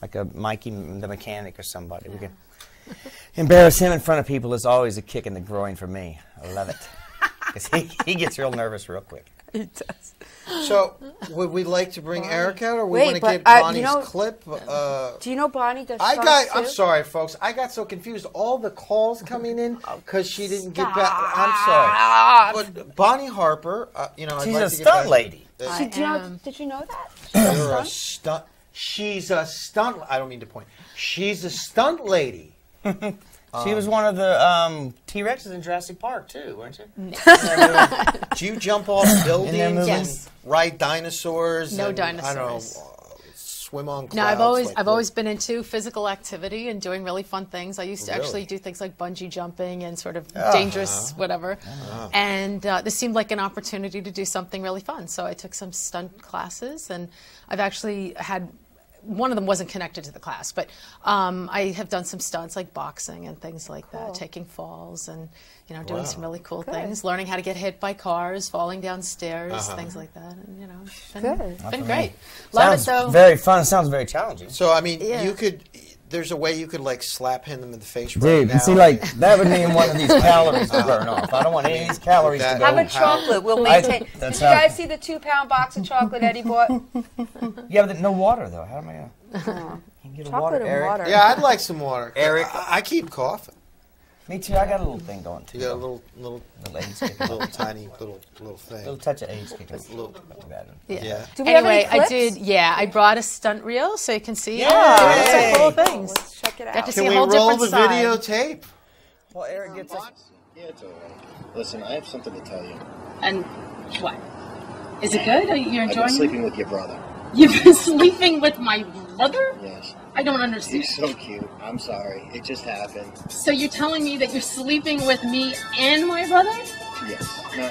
like a Mikey the mechanic or somebody. Yeah. We can embarrass him in front of people is always a kick in the groin for me. I love it. Because he gets real nervous real quick. He does. So, would we like to bring Eric out, or we Wait, want to but, get Bonnie's you know, clip? Do you know Bonnie does I'm stunts, sorry, folks. I got so confused. All the calls coming in because she didn't get back. I'm sorry. But Bonnie Harper, you know, she's a stunt lady. Did you know that? You're a stunt. She's a stunt. I don't mean to point. She's a stunt lady. She was one of the T-Rexes in Jurassic Park, too, weren't you? No. Do you jump off buildings Yes. and ride dinosaurs? No and, dinosaurs. I don't know, swim on clouds? No, I've always been into physical activity and doing really fun things. I used to actually do things like bungee jumping and sort of dangerous whatever. And this seemed like an opportunity to do something really fun. So I took some stunt classes, and I've actually had one of them wasn't connected to the class, but I have done some stunts like boxing and things like that, taking falls and doing some really cool things, learning how to get hit by cars, falling down stairs, things like that, and it's been great. Love it though. Very fun. Sounds very challenging. So I mean, you could. There's a way you could like slap him in the face right Dude, now. see, like that would mean one of these calories to burn off. I don't want any of these calories to go. Have a chocolate. We'll maintain. Did you guys see the 2-pound box of chocolate Eddie bought? Yeah, but no water though. How am I gonna get chocolate water, and Eric? water. Yeah, I'd like some water. Eric, I keep coughing. Me too. I got a little thing going too. You got a little AIDS kicking. little tiny little thing. Little touch of AIDS kicking. Little. Yeah. Do we have Anyway, any I clips? did. Yeah, I brought a stunt reel so you can see. Yay! Some cool things. Let's check it Got out. to see Can a we whole roll different the side. videotape? Well, Eric gets us. Yeah, it's all right. Listen, I have something to tell you. And what? Is it good? Are you I've enjoying been it? sleeping with your brother. You've been sleeping with my brother? Yes. I don't understand. He's so cute. I'm sorry. It just happened. So you're telling me that you're sleeping with me and my brother? Yes. No.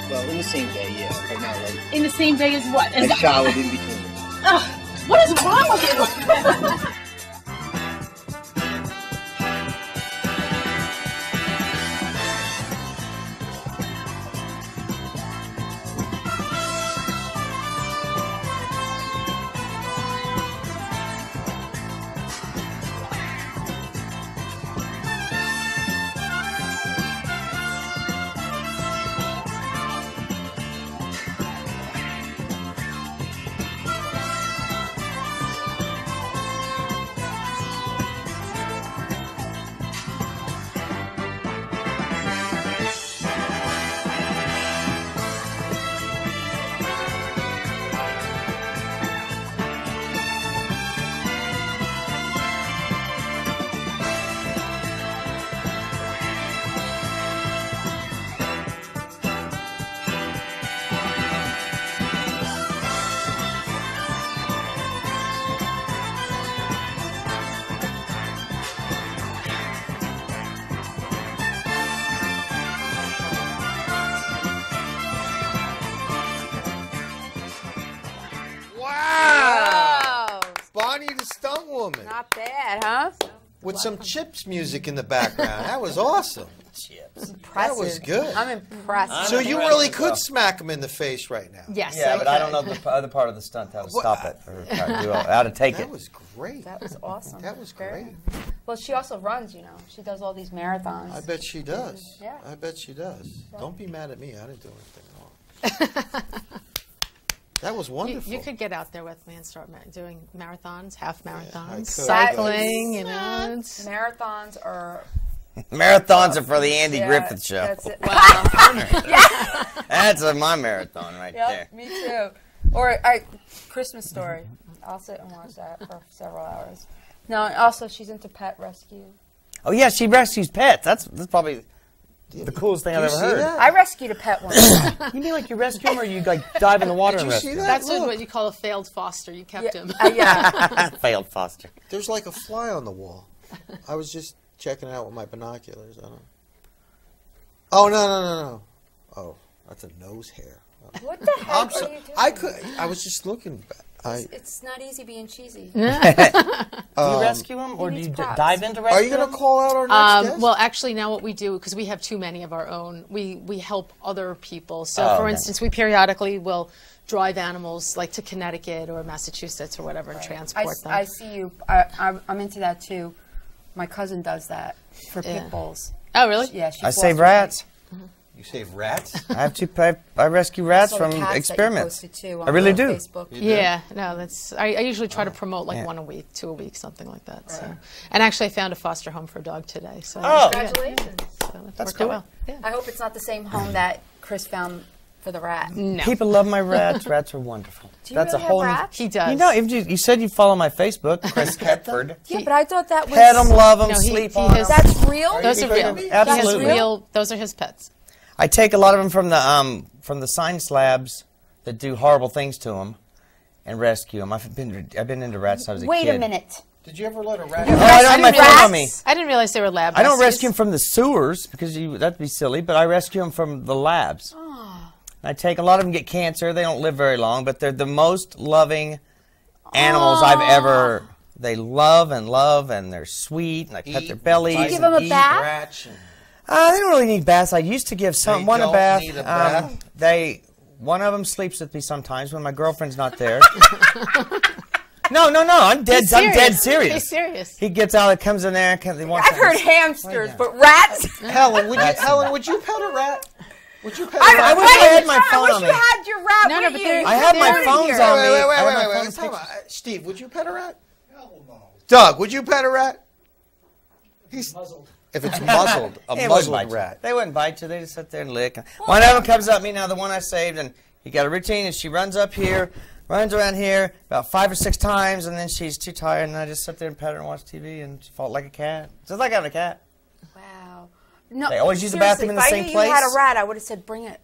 Well, in the same day, yeah, but not like. In the same day as what? I showered in between. Ugh, what is wrong with you? Wow! Bonnie the Stunt Woman. Not bad, huh? With some Chips music in the background. That was awesome. Chips. Impressive. That was good. I'm impressed. So you really could smack him in the face right now. Yes. Yeah, but I don't know the other part of the stunt, how to stop it, or how to take it. That was great. That was awesome. That was great. Well, she also runs, She does all these marathons. I bet she does. Yeah. I bet she does. Don't be mad at me. I didn't do anything wrong. That was wonderful. You could get out there with me and start doing marathons, half marathons, could. cycling, It's, Marathons are... Marathons are for the Andy Griffith Show. That's it. That's my marathon right there. Yep, me too. Or Christmas Story. I'll sit and watch that for several hours. No, and also she's into pet rescue. Oh yeah, she rescues pets. That's probably the coolest thing I've ever heard. I rescued a pet once. You mean like you rescue him, or you like dive in the water and rescue him? That's what you call a failed foster. You kept him. Yeah. Failed foster. There's like a fly on the wall. I was just checking it out with my binoculars. I don't. Oh no! Oh, that's a nose hair. What the heck are you doing? I was just looking. It's not easy being cheesy. Do you rescue them, or do you dive into rescue? Are you going to call out our next guest? Well, actually, now what we do, because we have too many of our own, we help other people. So, for instance, we periodically will drive animals like to Connecticut or Massachusetts or whatever and transport them. I see you. I'm into that too. My cousin does that for pit bulls. Oh, really? Yeah. I save rats. You save rats? I have to. I rescue rats from experiments. I really do. Yeah, no, that's. I usually try to promote like 1 a week, 2 a week, something like that. So, and actually, I found a foster home for a dog today. So Congratulations! So That's cool. well. Yeah. I hope it's not the same home that Chris found for the rat. No. People love my rats. Rats are wonderful. Do you That's really a whole. have rats? He does. You know, if you said you follow my Facebook, Chris Ketford. Yeah, but I thought that was. Pet them, love them, No, sleep on them. That's real. Those are real. Absolutely. That's real. Those are his pets. I take a lot of them from the sign slabs that do horrible things to them, and rescue them. I've been into rats since I was a kid. Wait a minute. Did you ever let a rat? Oh, I don't have my phone on me. I didn't realize they were lab. I don't rescues. rescue them from the sewers because that'd be silly, but I rescue them from the labs. Oh. I take a lot of them get cancer. They don't live very long, but they're the most loving animals I've ever. They love, and they're sweet, and I pet their bellies. Do you give them a bath? They don't really need baths. I used to give one a bath. Need a bath? One of them sleeps with me sometimes when my girlfriend's not there. No, I'm dead. I'm dead serious. He's serious. He gets out, comes in there. I've heard hamsters, but rats. Helen, would you pet a rat? Would you pet a I rat? wish I had my phone on me. I wish you had your rat No, with but you. I have my phones on me. Wait. Time out. Steve, would you pet a rat? Hell no. Doug, would you pet a rat? He's muzzled. If it's muzzled, They muzzled wouldn't bite rat. you. They wouldn't bite you. They just sit there and lick. One of them comes up to me now, the one I saved, and he got a routine, and she runs up here, runs around here about 5 or 6 times, and then she's too tired, and I just sit there and pet her and watch TV, and she fought like a cat. Just like having a cat. Wow. No, They always use the bathroom in the same If I place. knew you had a rat, I would have said, bring it.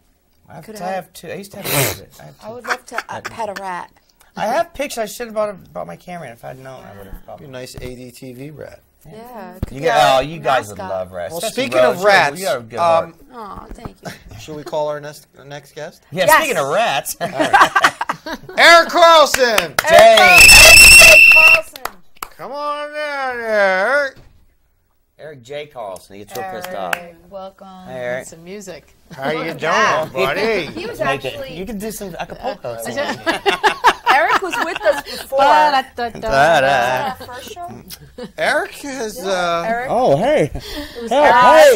I have two. I used to have two. I would love to pet a rat. I have pictures. I should have brought my camera in. If I'd known, I would have probably. Be a nice ADTV rat. Yeah. You guys would love rats. Well, Especially speaking of Rose. rats, you got a good heart. Oh, thank you. Should we call our next guest? Yeah, Yes. speaking of rats. Eric Carlson! Jay. Eric Carlson. Come on down, Eric. Eric J. Carlson. He gets real pissed off. Welcome. Hey, Eric. Some music. How you doing, that. buddy? He was Make it. actually. You can do some Acapulco. Eric was with us before. Da-da. Our first show. Eric has. Eric. Oh, hey. Hey,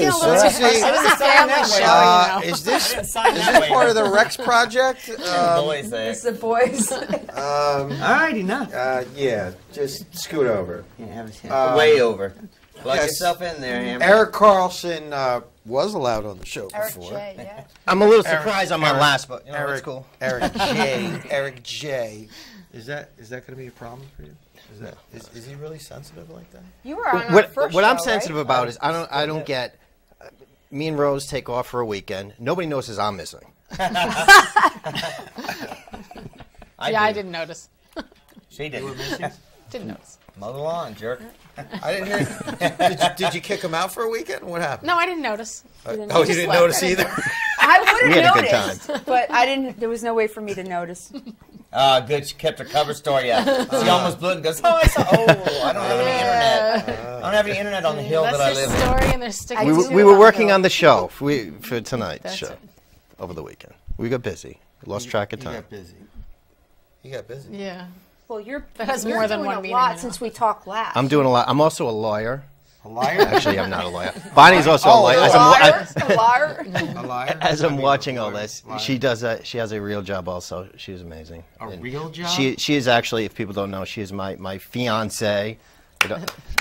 It so was this is- a family show. is this part of the Rex project? Boys there. It's the boys. Alrighty, now. Yeah, just scoot over. Way over. Plug yes. yourself in there, Hammer. Eric Carlson was allowed on the show Eric before. J. Yeah. I'm a little surprised on my Eric- last, but you know, Eric, it's cool. Eric J. Eric J. Is that going to be a problem for you? Is he really sensitive like that? You were on our What first I'm show, sensitive right? about is I don't get. Me and Rose take off for a weekend. Nobody notices I'm missing. I didn't notice. She didn't. Didn't notice. Mow the lawn, jerk. I didn't hear. Did you kick him out for a weekend? What happened? No, I didn't notice. You didn't notice either. I would We had have a good noticed, but I didn't. There was no way for me to notice. Good. She kept her cover story up. She almost blew it and goes, I don't have any internet. I don't have any internet on the hill That's that I their live in. story, and they're sticking to We it. were working on the show for tonight's That's show it. over the weekend. We got busy. Lost track of You time. got busy. You got busy. Yeah. Well, you're has you're more than doing one a meaning lot now. since we talked last. I'm doing a lot. I'm also a lawyer. A liar? Actually, I'm not a lawyer. Bonnie's also a lawyer. a liar. A liar? As I'm watching all this, she has a real job also. She's amazing. A real job? She is actually, if people don't know, she is my fiance. I'm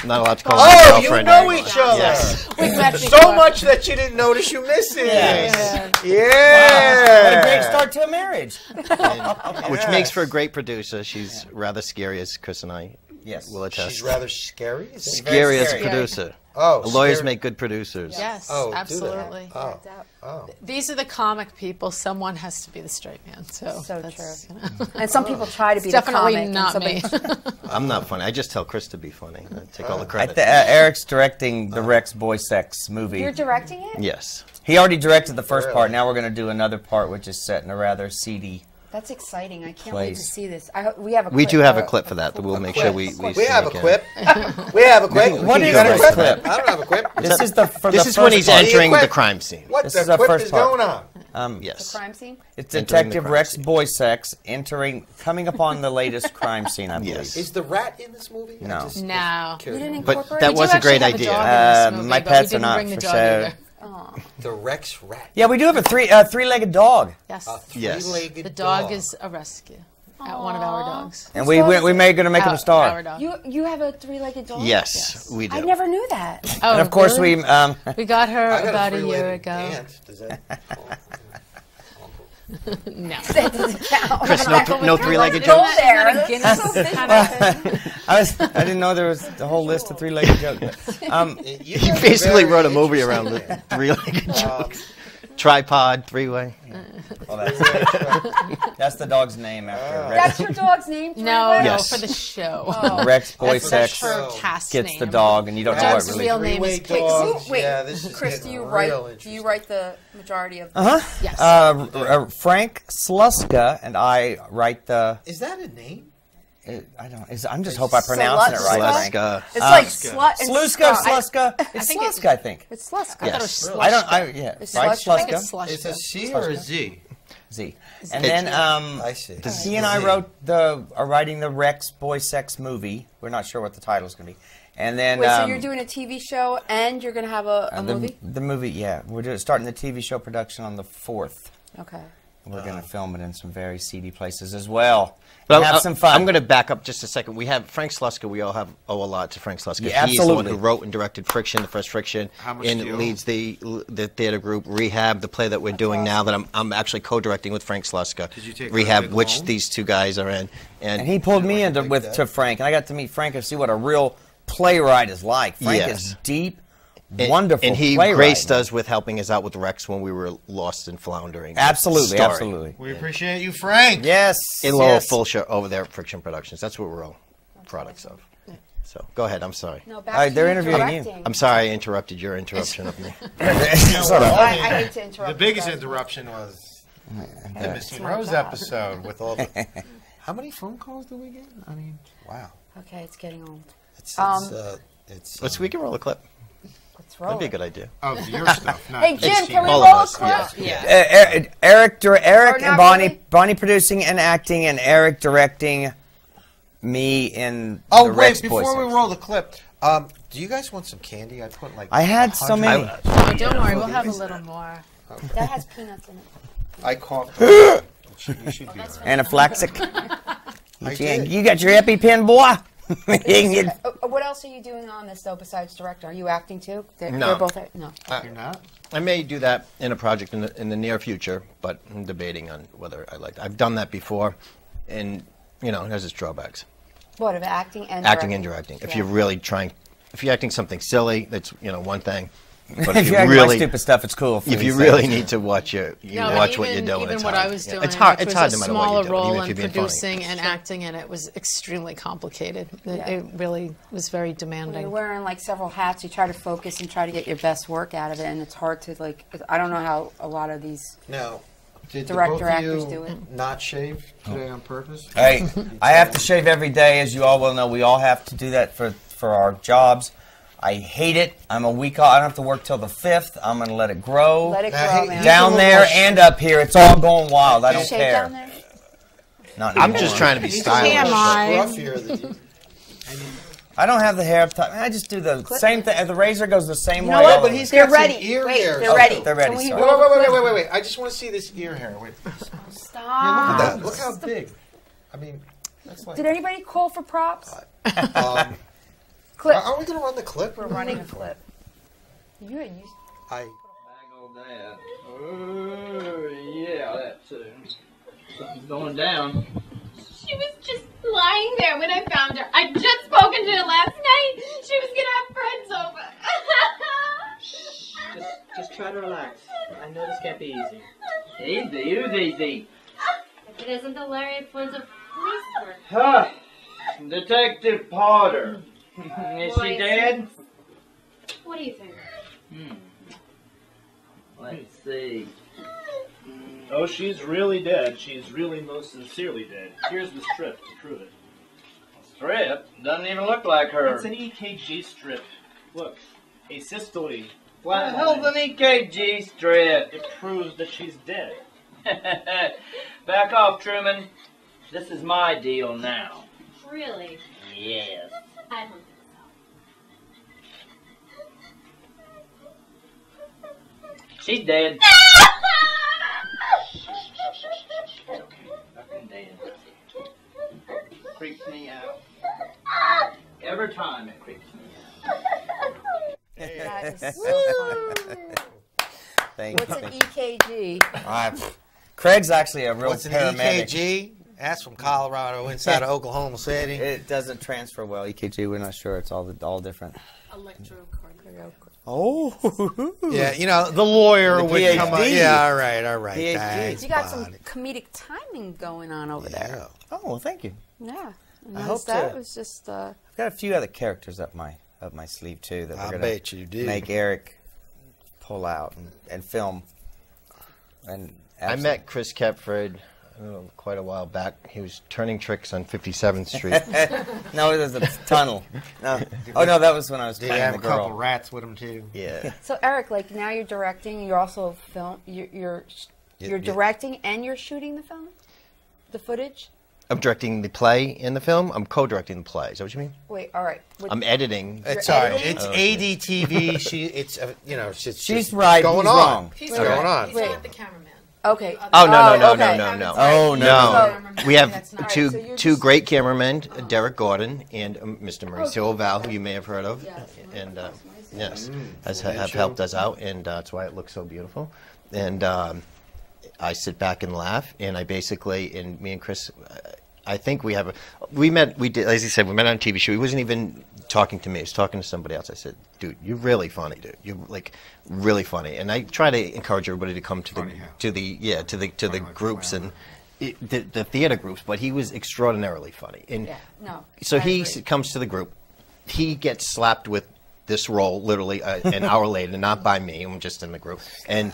not allowed to call her Oh, my you girlfriend know anymore. each other. Yes. We've met So before. much that you didn't notice you missing. Yes. Yeah. What a great start to a marriage. Which makes for a great producer. She's rather scary, as Chris and I Yes. will attest. She's rather scary. Is it? Scary as a scary. producer. Oh, Lawyers scary. make good producers. Yes, Oh, do they? absolutely. Oh. Oh. These are the comic people. Someone has to be the straight man. So true. that's, And some people try to be definitely the comic. not and me. I'm not funny. I just tell Chris to be funny. I take all the credit. Eric's directing the Rex Boy Sex movie. You're directing it? Yes. He already directed the first part. Now we're going to do another part, which is set in a rather seedy. That's exciting. I can't wait to Place. see this. We have a We clip, do have a clip for that. That we'll make sure we have a sneak in. quip. We have a quip. What You is got a this quip? clip? I don't have a quip. This is the This is when he's entering the crime scene. What This the is our quip first is part. going on? Yes. The crime scene? It's Entering the Detective crime Rex scene. Boy Sex coming upon the latest crime scene, I believe. Yes. Is the rat in this movie? No. No. You didn't But incorporate that it? was a great idea. My but pets we are didn't not bring the for dog show. either. The Rex rat. Yeah, we do have a three-legged dog. Yes. Yes. Three-legged The dog is a rescue at one of our dogs. And we may going to make him a star. Our dog. You have a three-legged dog? Yes, we do. I never knew that. Oh, And of course really? we got her I got about a year three-legged ago. ant. Does that? No. That doesn't count. Chris, no three-legged Go jokes? there. Guinness So kind of thing. I didn't know there was the whole list of three-legged jokes. He basically wrote a movie around the three-legged jokes. Tripod, three-way. That's the dog's name after That's Rex. your dog's name? No, Yes. no, for the show. Oh. Rex Boy That's Sex her cast gets name. the dog, and you don't know Dog's what really. real name is Three-way Case. dogs. Wait, Yeah, this is Chris, getting do you real write interesting. the majority of Yes. Frank Sluska and I write the. Is that a name? I don't. I'm just hope I pronounce it right. Frank. Sluska. It's like slut and Sluska, Scott. Sluska. It's think Sluska, I think. It's Sluska. I thought it was Yes. Slushka. I don't. Yeah, It's right. Slushka. I think Sluska. it's Slushka. It's a C or a Z? Z. And then I see. he and I are writing the Rex Boy Sex movie. We're not sure what the title is going to be. And then Wait, so you're doing a TV show and you're going to have a movie? The movie, yeah. We're starting the TV show production on the 4th. Okay. We're going to film it in some very seedy places as well. But Have some fun. I'm going to back up just a second. We have Frank Sluska. We all owe a lot to Frank Sluska. Yeah, He's the one absolutely. who wrote and directed Friction, the first Friction, How much do you and owe? leads the theater group Rehab, the play that we're doing now that I'm actually co-directing with Frank Sluska. Did you take Rehab, Olympic which home? these two guys are in, And he pulled me into to Frank, and I got to meet Frank and see what a real playwright is like. Frank Yes. is deep, wonderful and he playwright. graced us with helping us out with Rex when we were lost and floundering. with Absolutely, story. absolutely. We appreciate you, Frank. Yes. In Lowell yes. Fulshire over there at Friction Productions. That's what we're all products of. So go ahead. I'm sorry. No, back to they're you interviewing you. directing. I'm sorry I interrupted your interruption of me. Sort of. I hate to interrupt. The biggest you guys. interruption was the Missing Rose episode with all the. How many phone calls do we get? I mean, wow. Okay, it's getting old. Let's we can roll a clip. Let's roll. That'd be a it. good idea. Of your stuff. Not Hey, Jim, can we all roll of a us, clip? yeah. Eric Or and not Bonnie, really? Bonnie producing and acting, and Eric directing me in Oh, the wait, Rex Boy before we Sex. roll the clip, do you guys want some candy? I put like. I had so 100 many. Oh, don't worry, we'll have a little more. That has peanuts in it. I coughed. You should be all right. Anaphylaxis. I did. You got your EpiPen, boy. You can get- What else are you doing on this, though, besides director? Are you acting, too? They're No. both no. You're not? I may do that in a project in the near future, but I'm debating on whether I like that. I've done that before, and it has its drawbacks. What, of acting and Acting directing? and directing. If Yeah. you're really trying, if you're acting something silly, that's one thing. But if you act like stupid stuff, it's cool. if you really need to watch what you're doing, even it's what hard. I was doing, It's hard. which It's was hard a no matter what smaller you do, role even if and you're being funny. producing and acting in it was extremely complicated. Yeah. It really was very When demanding. you're wearing like several hats, you try to focus and try to get your best work out of it, and it's hard to I don't know how a lot of these Now, did director both of actors you do it. not shave today on purpose? Hey, I have to shave every day, as you all well know. We all have to do that for our jobs. I hate it. I'm a week off. I don't have to work till the 5th. I'm going to let it grow. Let it Now, grow, hey, man. Down there and up here. It's all going wild. I don't Shave care. down there? Not I'm anymore. just trying to be stylish. Scruffier than you. I don't have the hair up top. I just do the same thing. The razor goes the same You way. know what? but he's They're got some ready. ear Wait, hairs. they're ready. They're ready, So we sorry. roll Wait. I just want to see this ear hair. Wait. Stop. Look at that. Look how big. I mean, that's like. Did anybody call for props? Clip. Are we going to run the clip? We're running a clip. I. Oh, yeah, that too. Something's going down. She was just lying lying there when I found her. I'd just spoken to her last night. She was gonna have friends over. Just try to relax. I know this can't be easy. Easy? Who's easy? If it isn't the Larry Flint's police work. Huh. Detective Potter. Is she dead? What do you think? Let's see. Oh, she's really dead. She's really most sincerely dead. Here's the strip to prove it. Strip? Doesn't even look like her. It's an EKG strip. Look, asystole. What the hell's an EKG strip? It proves that she's dead. Back off, Truman. This is my deal now. Really? Yes. I don't think She's dead. Fucking dead. Creeps me out. Every time it creeps me out. That is so funny. Thank What's you. an EKG? Craig's actually a real What's an paramedic. EKG? That's from Colorado, inside of Oklahoma City. It doesn't transfer well. EKG, we're not sure. It's all different. Electrocardiogram. Oh. Yeah, you know, the lawyer The would come up. PhD. Yeah, all right. PhD. Thanks, You got some Bonnie. comedic timing going on over there. Oh, well, thank you. Yeah. I Noticed hope that to- was just. I've got a few other characters up my sleeve too that I we're gonna bet you do. make Eric pull out and film. And I met Chris Kepford quite a while back. He was turning tricks on 57th Street. No, it was a tunnel. No. Oh no, that was when I was Did you playing have the a girl. couple rats with him too? Yeah. So Eric, like now you're directing. You're also film. You're directing and you're shooting the film, the footage. I'm directing the play in the film. I'm co-directing the play. Is that what you mean? Wait, all right. I'm editing. It's You're all right. editing? It's Oh, ADTV. It's you know, it's She's right, Going he's on. wrong. He's What's going on? He's not the cameraman. Okay. Oh no okay. no. Oh no. We have That's not- two All right, so you're two just- great cameramen, Derek Gordon and Mr. Mauricio Val, who you may have heard of, and yes, have helped us out, and that's why it looks so beautiful. And I sit back and laugh, and I basically, and me and Chris, I think we did, as he said, we met on a TV show. He wasn't even talking to me. He was talking to somebody else. I said, dude, you're really funny, dude. You're like really funny. And I try to encourage everybody to come to the groups and the theater groups, but he was extraordinarily funny. And so he comes to the group. He gets slapped with this role literally an hour later, not by me. I'm just in the group. And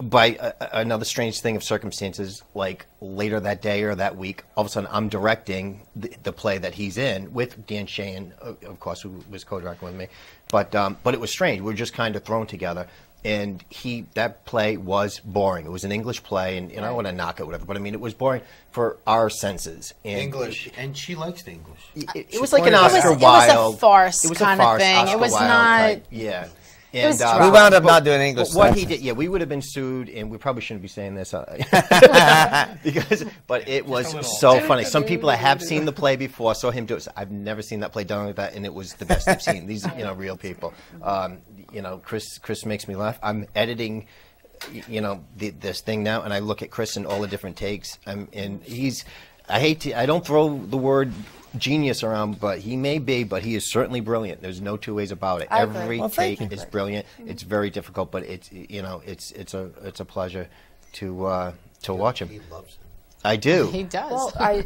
by another strange thing of circumstances, like later that day or that week, all of a sudden I'm directing the play that he's in with Dan Shane, of course, who was co-directing with me. But it was strange. We were just kind of thrown together. And that play was boring. It was an English play, and I don't want to knock it, whatever, but I mean, it was boring for our senses. And English, and she likes the English. It was like an Oscar Wilde. It was a farce It was a kind of farce, thing. Oscar It was Wilde not. type, yeah. It was And, dry. We wound up not doing English. But what stuff. he did, yeah, we would have been sued, and we probably shouldn't be saying this, but it was so funny. Some people that have seen the play before saw him do it. I've never seen that play done like that, and it was the best I've seen. These, real people. Chris makes me laugh. I'm editing, this thing now, and I look at Chris and all the different takes, and I don't throw the word genius around, but he may be, but he is certainly brilliant. There's no two ways about it. Every take is brilliant. It's very difficult, but it's a pleasure to watch him. He loves it. I do. He does. Well, I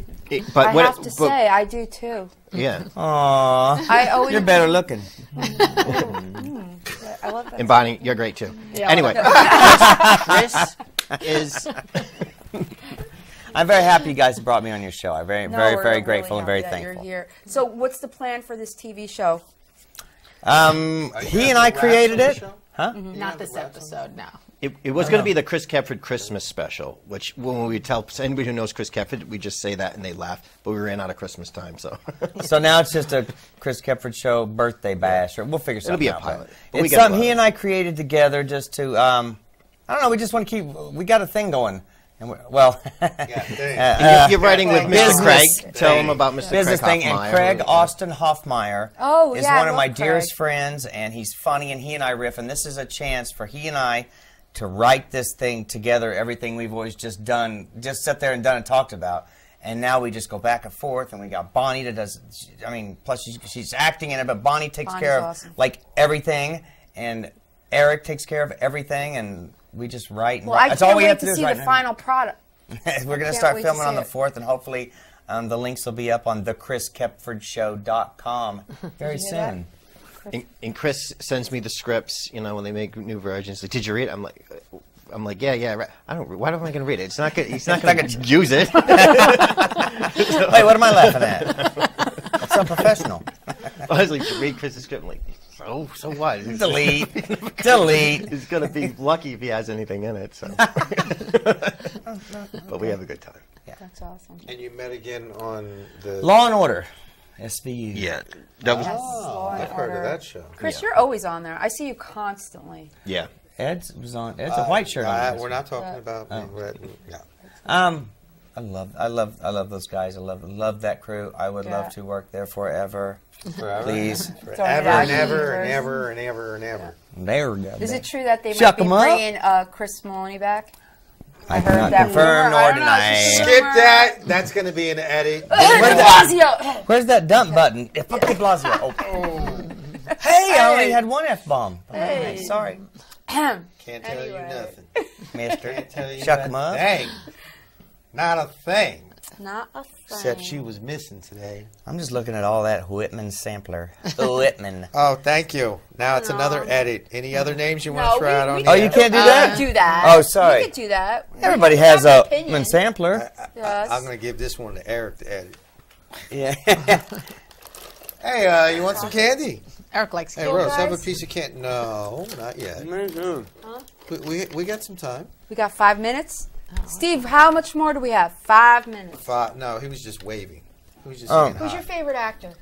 But have to say, I do too. Yeah. Aww. I always You're better looking. I love that. And Bonnie, you're great too. Yeah. Anyway, Chris is. I'm very happy you guys brought me on your show. I'm very, No, very, we're very really grateful and very happy that thankful. You're here. So, what's the plan for this TV show? He and I created it. Huh? Not this episode, no. It was going to be the Chris Kepford Christmas special, which when we tell anybody who knows Chris Kepford, we just say that and they laugh. But we ran out of Christmas time, so. So now it's just a Chris Kepford show birthday bash, or we'll figure something It'll be a out. pilot. But we It's got something a he lot. and I created together just to, I don't know, we just want to keep, we got a thing going. And You're writing with Mr. business Craig. Tell him about Mr. business Craig thing, Hoffmeyer. and Craig Austin Hoffmeyer Oh, is yeah, I one of my love dearest Craig. friends, and he's funny, and he and I riff, and this is a chance for he and I to write this thing together, everything we've always just done, just sat there and done and talked about, And now we just go back and forth, and we got Bonnie that does. I mean, plus she's acting in it, but Bonnie takes Bonnie's care of awesome. like everything, and Eric takes care of everything, and we just write. And Well, I that's all can't we have wait to to do see is the write. final product. We're going to can't start wait to filming see on the it. 4th, and hopefully the links will be up on thechriskepfordshow.com very soon. And Chris sends me the scripts, you know, when they make new versions. Like, did you read it? I'm like, yeah. Right. Why am I going to read it? It's not good. He's not going to use it. Wait, what am I laughing at? That's unprofessional. I was like, read Chris's script. I'm like, so what? Delete. Delete. He's going to be lucky if he has anything in it. So, but we have a good time. Yeah. That's awesome. And you met again on the Law and Order, SVU. Yeah, that was. I've heard of that show. Chris, you're always on there. I see you constantly. Yeah. Ed's was on. Ed's a white shirt on. We're not talking about being red. No. I love those guys. I love that crew. I would love to work there forever. Forever. Please. Forever and ever and ever and ever and ever. There we go. Is it true that they Shuck might be 'em up. bringing Chris Maloney back? I heard cannot that confirm rumor. nor I don't know, deny. it's just a Skip rumor. that. That's going to be an edit. Where's that dump button? Fuck de Blasio. Oh. Hey, I only had one F-bomb. Hey. Sorry. Can't tell you nothing. Mister. Can't tell you Shuck 'em up. Thing. Not a thing. Not a thing. Except she was missing today. I'm just looking at all that Whitman sampler. Whitman. Oh, thank you. Now it's another edit. Any other names you want to try out on Oh, here? you can't do that? Do that. Oh, sorry. You could do that. Everybody We has have a opinion. Whitman sampler. Yes. I'm going to give this one to Eric to edit. Yeah. Hey, you want some candy? Eric likes Hey, candy. Rose, have a piece of candy. No, not yet. Huh? We got some time. We got 5 minutes. Steve, how much more do we have? 5 minutes. No, he was just waving. He was just Oh. saying Who's hi. your favorite actor?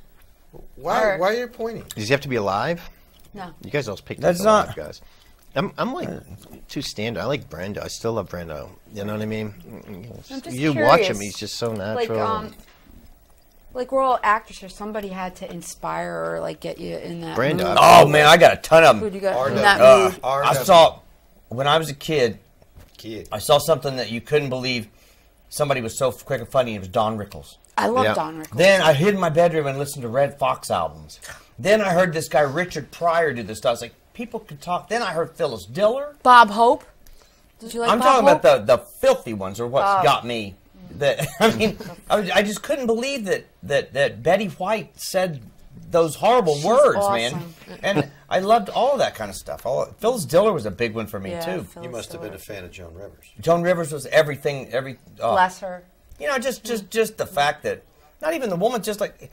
Why are you pointing? Does he have to be alive? No. You guys always picked That's up not- alive guys. I'm like too standard. I like Brando. I still love Brando. You know what I mean? I'm just You watch him, curious. he's just so Like, natural. like we're all actors here. Somebody had to inspire or like get you in that Brando. mood. Oh, man, I got a ton of Who'd them. you got in RW. that mood? I saw, when I was a kid, Kid. I saw something that you couldn't believe. Somebody was so quick and funny. It was Don Rickles. I love Yeah. Don Rickles. Then I hid in my bedroom and listened to Red Fox albums. Then I heard this guy Richard Pryor do this stuff. I was like, people could talk. Then I heard Phyllis Diller. Bob Hope. Did you like I'm Bob talking Hope? about the filthy ones, or what's Bob. got me. That I mean, I just couldn't believe that Betty White said those horrible words, man. awesome. And I loved all of that kind of stuff. Phyllis Diller was a big one for me Yeah, tul Phyllis You must have Diller. been a fan of Joan Rivers. Joan Rivers was everything. Bless her. You know, just the fact that not even the woman, just like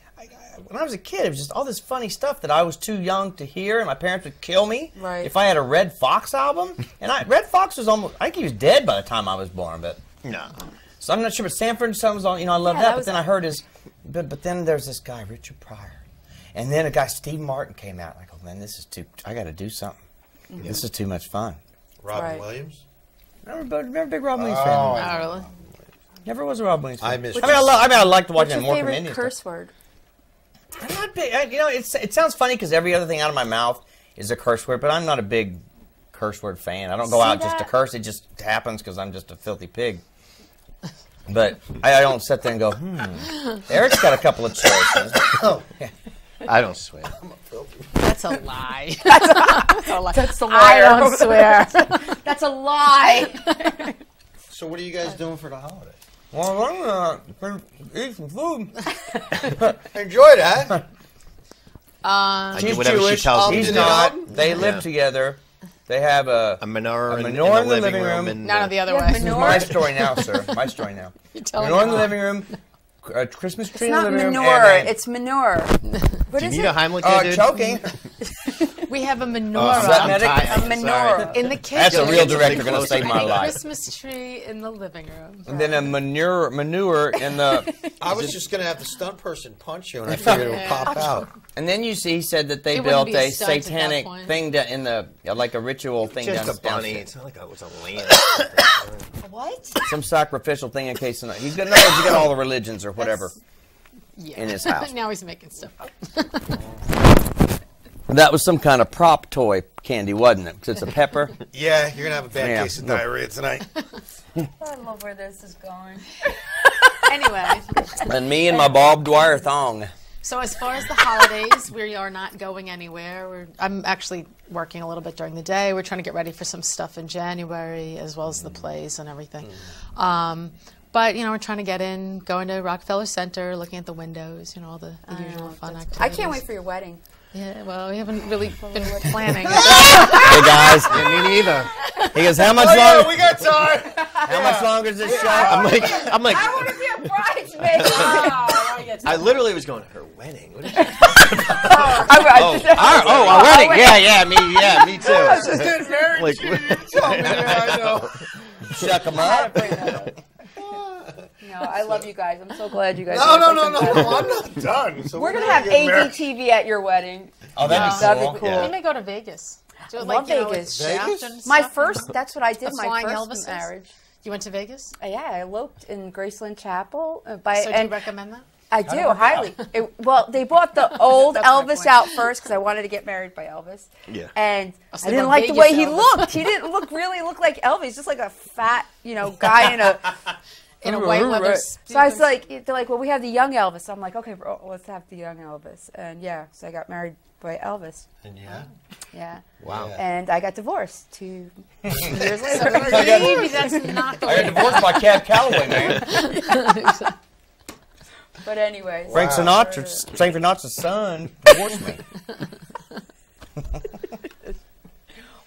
when I was a kid, it was just all this funny stuff that I was too young to hear, and my parents would kill me Right. if I had a Red Fox album. And Red Fox was almost, I think he was dead by the time I was born, but No. so I'm not sure. But Sanford and Son was on. You know, I love Yeah, that. that But was- then I heard his, but then there's this guy Richard Pryor, and then a guy Steve Martin came out. I go, man, this is too. I got to do something. This is too much fun. Robin Right. Williams? Never a big Rob Williams Oh, fan. Oh, really? Never was a Rob Williams fan. I miss. I liked What's watching your more favorite comedians. curse word? I'm not big. You know, it sounds funny because every other thing out of my mouth is a curse word, but I'm not a big curse word fan. I don't go See out just to that? curse. It just happens because I'm just a filthy pig. But I don't sit there and go, Eric's got a couple of choices. I don't swear. That's a lie. That's a lie. That's a I liar. don't swear. That's a lie. So what are you guys doing for the holiday? Well, I'm going to eat some food. Enjoy that. I do She's whatever Jewish. she tells me He's to do. not. They live Yeah. together. They have a menorah, menorah in the living room. And, None of the other You have ways. menorah? my story now, sir. My story now. telling Menorah in me the wrong. living room. A Christmas tree It's in the not living room. manure. and It's manure. What do you is need it? a Heimlich there, dude? choking. We have a Oh, menorah that medic? A menorah. in the kitchen. That's a real Get director something going to closer. save my And a life. Christmas tree in the living room. And then a manure in the. I was just going to have the stunt person punch you, and I figured it would pop out. And then you see, he said that they It built wouldn't be a a stunt at that satanic point. thing in the like a ritual thing Just down, a bunny. downstairs. It's not like it was a lamb. What? Some sacrificial thing in case he's got. In other words, he got all the religions or whatever Yeah. in his house. Now he's making stuff up. That was some kind of prop toy candy, wasn't it? 'Cause it's a pepper. Yeah, you're going to have a bad Yeah. case of diarrhea tonight. I love where this is going. Anyway. And me and my barbed wire thong. So as far as the holidays, we are not going anywhere. I'm actually working a little bit during the day. We're trying to get ready for some stuff in January, as well as the plays and everything. But, you know, we're trying to get in, going to Rockefeller Center, looking at the windows, you know, all the usual fun activities. I can't wait for your wedding. Yeah, well, we haven't really been planning. Hey, guys. Yeah, me neither. He goes, how much Oh, yeah, longer? we got time. How much longer is this show? I'm like, I want to be a bridesmaid. I literally was going, her wedding? What is she Oh, our wedding. Yeah, me too. I was just getting married. Like, Tell me, I know. Shuck them up. No, I love you guys. I'm so glad you guys. No, I'm not done. So We're gonna have ADTV at your wedding. Oh, that'd be cool. We may go to Vegas. Do it I love Vegas. Vegas? My first. That's what I did. My Flying first Elvises? marriage. You went to Vegas? Yeah, I eloped in Graceland Chapel. So do you recommend that? I do, highly. Well, they bought the old Elvis out first because I wanted to get married by Elvis. Yeah. And so I they didn't bought like the Vegas way he Elvis. looked. He didn't really look like Elvis. Just like a fat, guy in a white leather. So I was like, they're like, well, we have the young Elvis. So I'm like, okay, bro, let's have the young Elvis. And yeah, so I got married by Elvis. And yeah. Yeah. wow. And I got divorced 2 years later. Maybe that's not the I got way. divorced by Cab Calloway, man. But anyways. Frank Sinatra's son divorced me.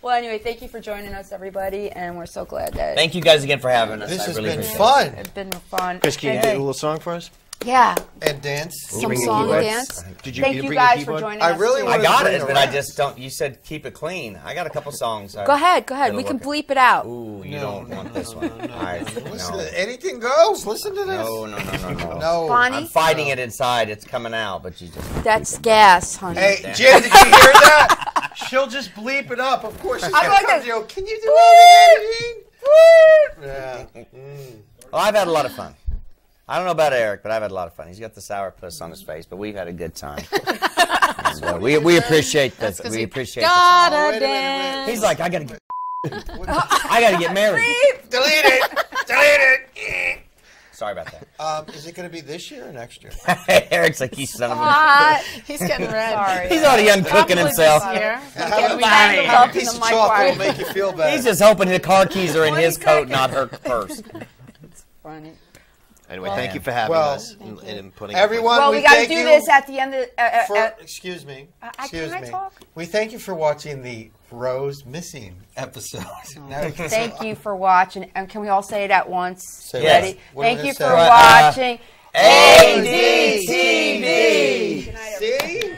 Well, anyway, thank you for joining us, everybody, and we're so glad that Thank you guys again for having us. This I has really been appreciate fun. it's been fun. Chris, can you do a little song for us? Yeah. And dance. Some bring a song keyboard? and dance. Did you Thank you you bring a guys for keyboard? joining I us. really too. want I got bring it, a but I rap. just don't. You said keep it clean. I got a couple songs. Go ahead. We That'll can work. bleep it out. Ooh, you don't want this one. All right. Listen, No. anything goes. Listen to this. No. No. Bonnie? I'm fighting it inside. It's coming out, but you just. That's gas, honey. Hey, Jen, did you hear that? She'll just bleep it up. Of course she's I'm going like to come this. to you. Can you do anything? Yeah. Well, I've had a lot of fun. I don't know about Eric, but I've had a lot of fun. He's got the sour puss on his face, but we've had a good time. And, we appreciate that. We appreciate that. Gotta dance. He's like, I gotta get married. Delete it. Sorry about that. Is it going to be this year or next year? Eric's like, you son of a. He's getting red. Sorry. He's already uncooking himself. Up A in piece the of chocolate will microwave. make you feel better. He's just hoping the car keys are in his coat, not her purse. Funny. Anyway, thank you for having us and putting everyone, Well, we got to thank do you this at the end of. excuse me. Can I talk? We thank you for watching the Rose Missing episode. Now you can Thank you for watching. And can we all say it at once? Say Yes. Ready? what are we Thank you gonna for say? watching ADTV. Good night, See?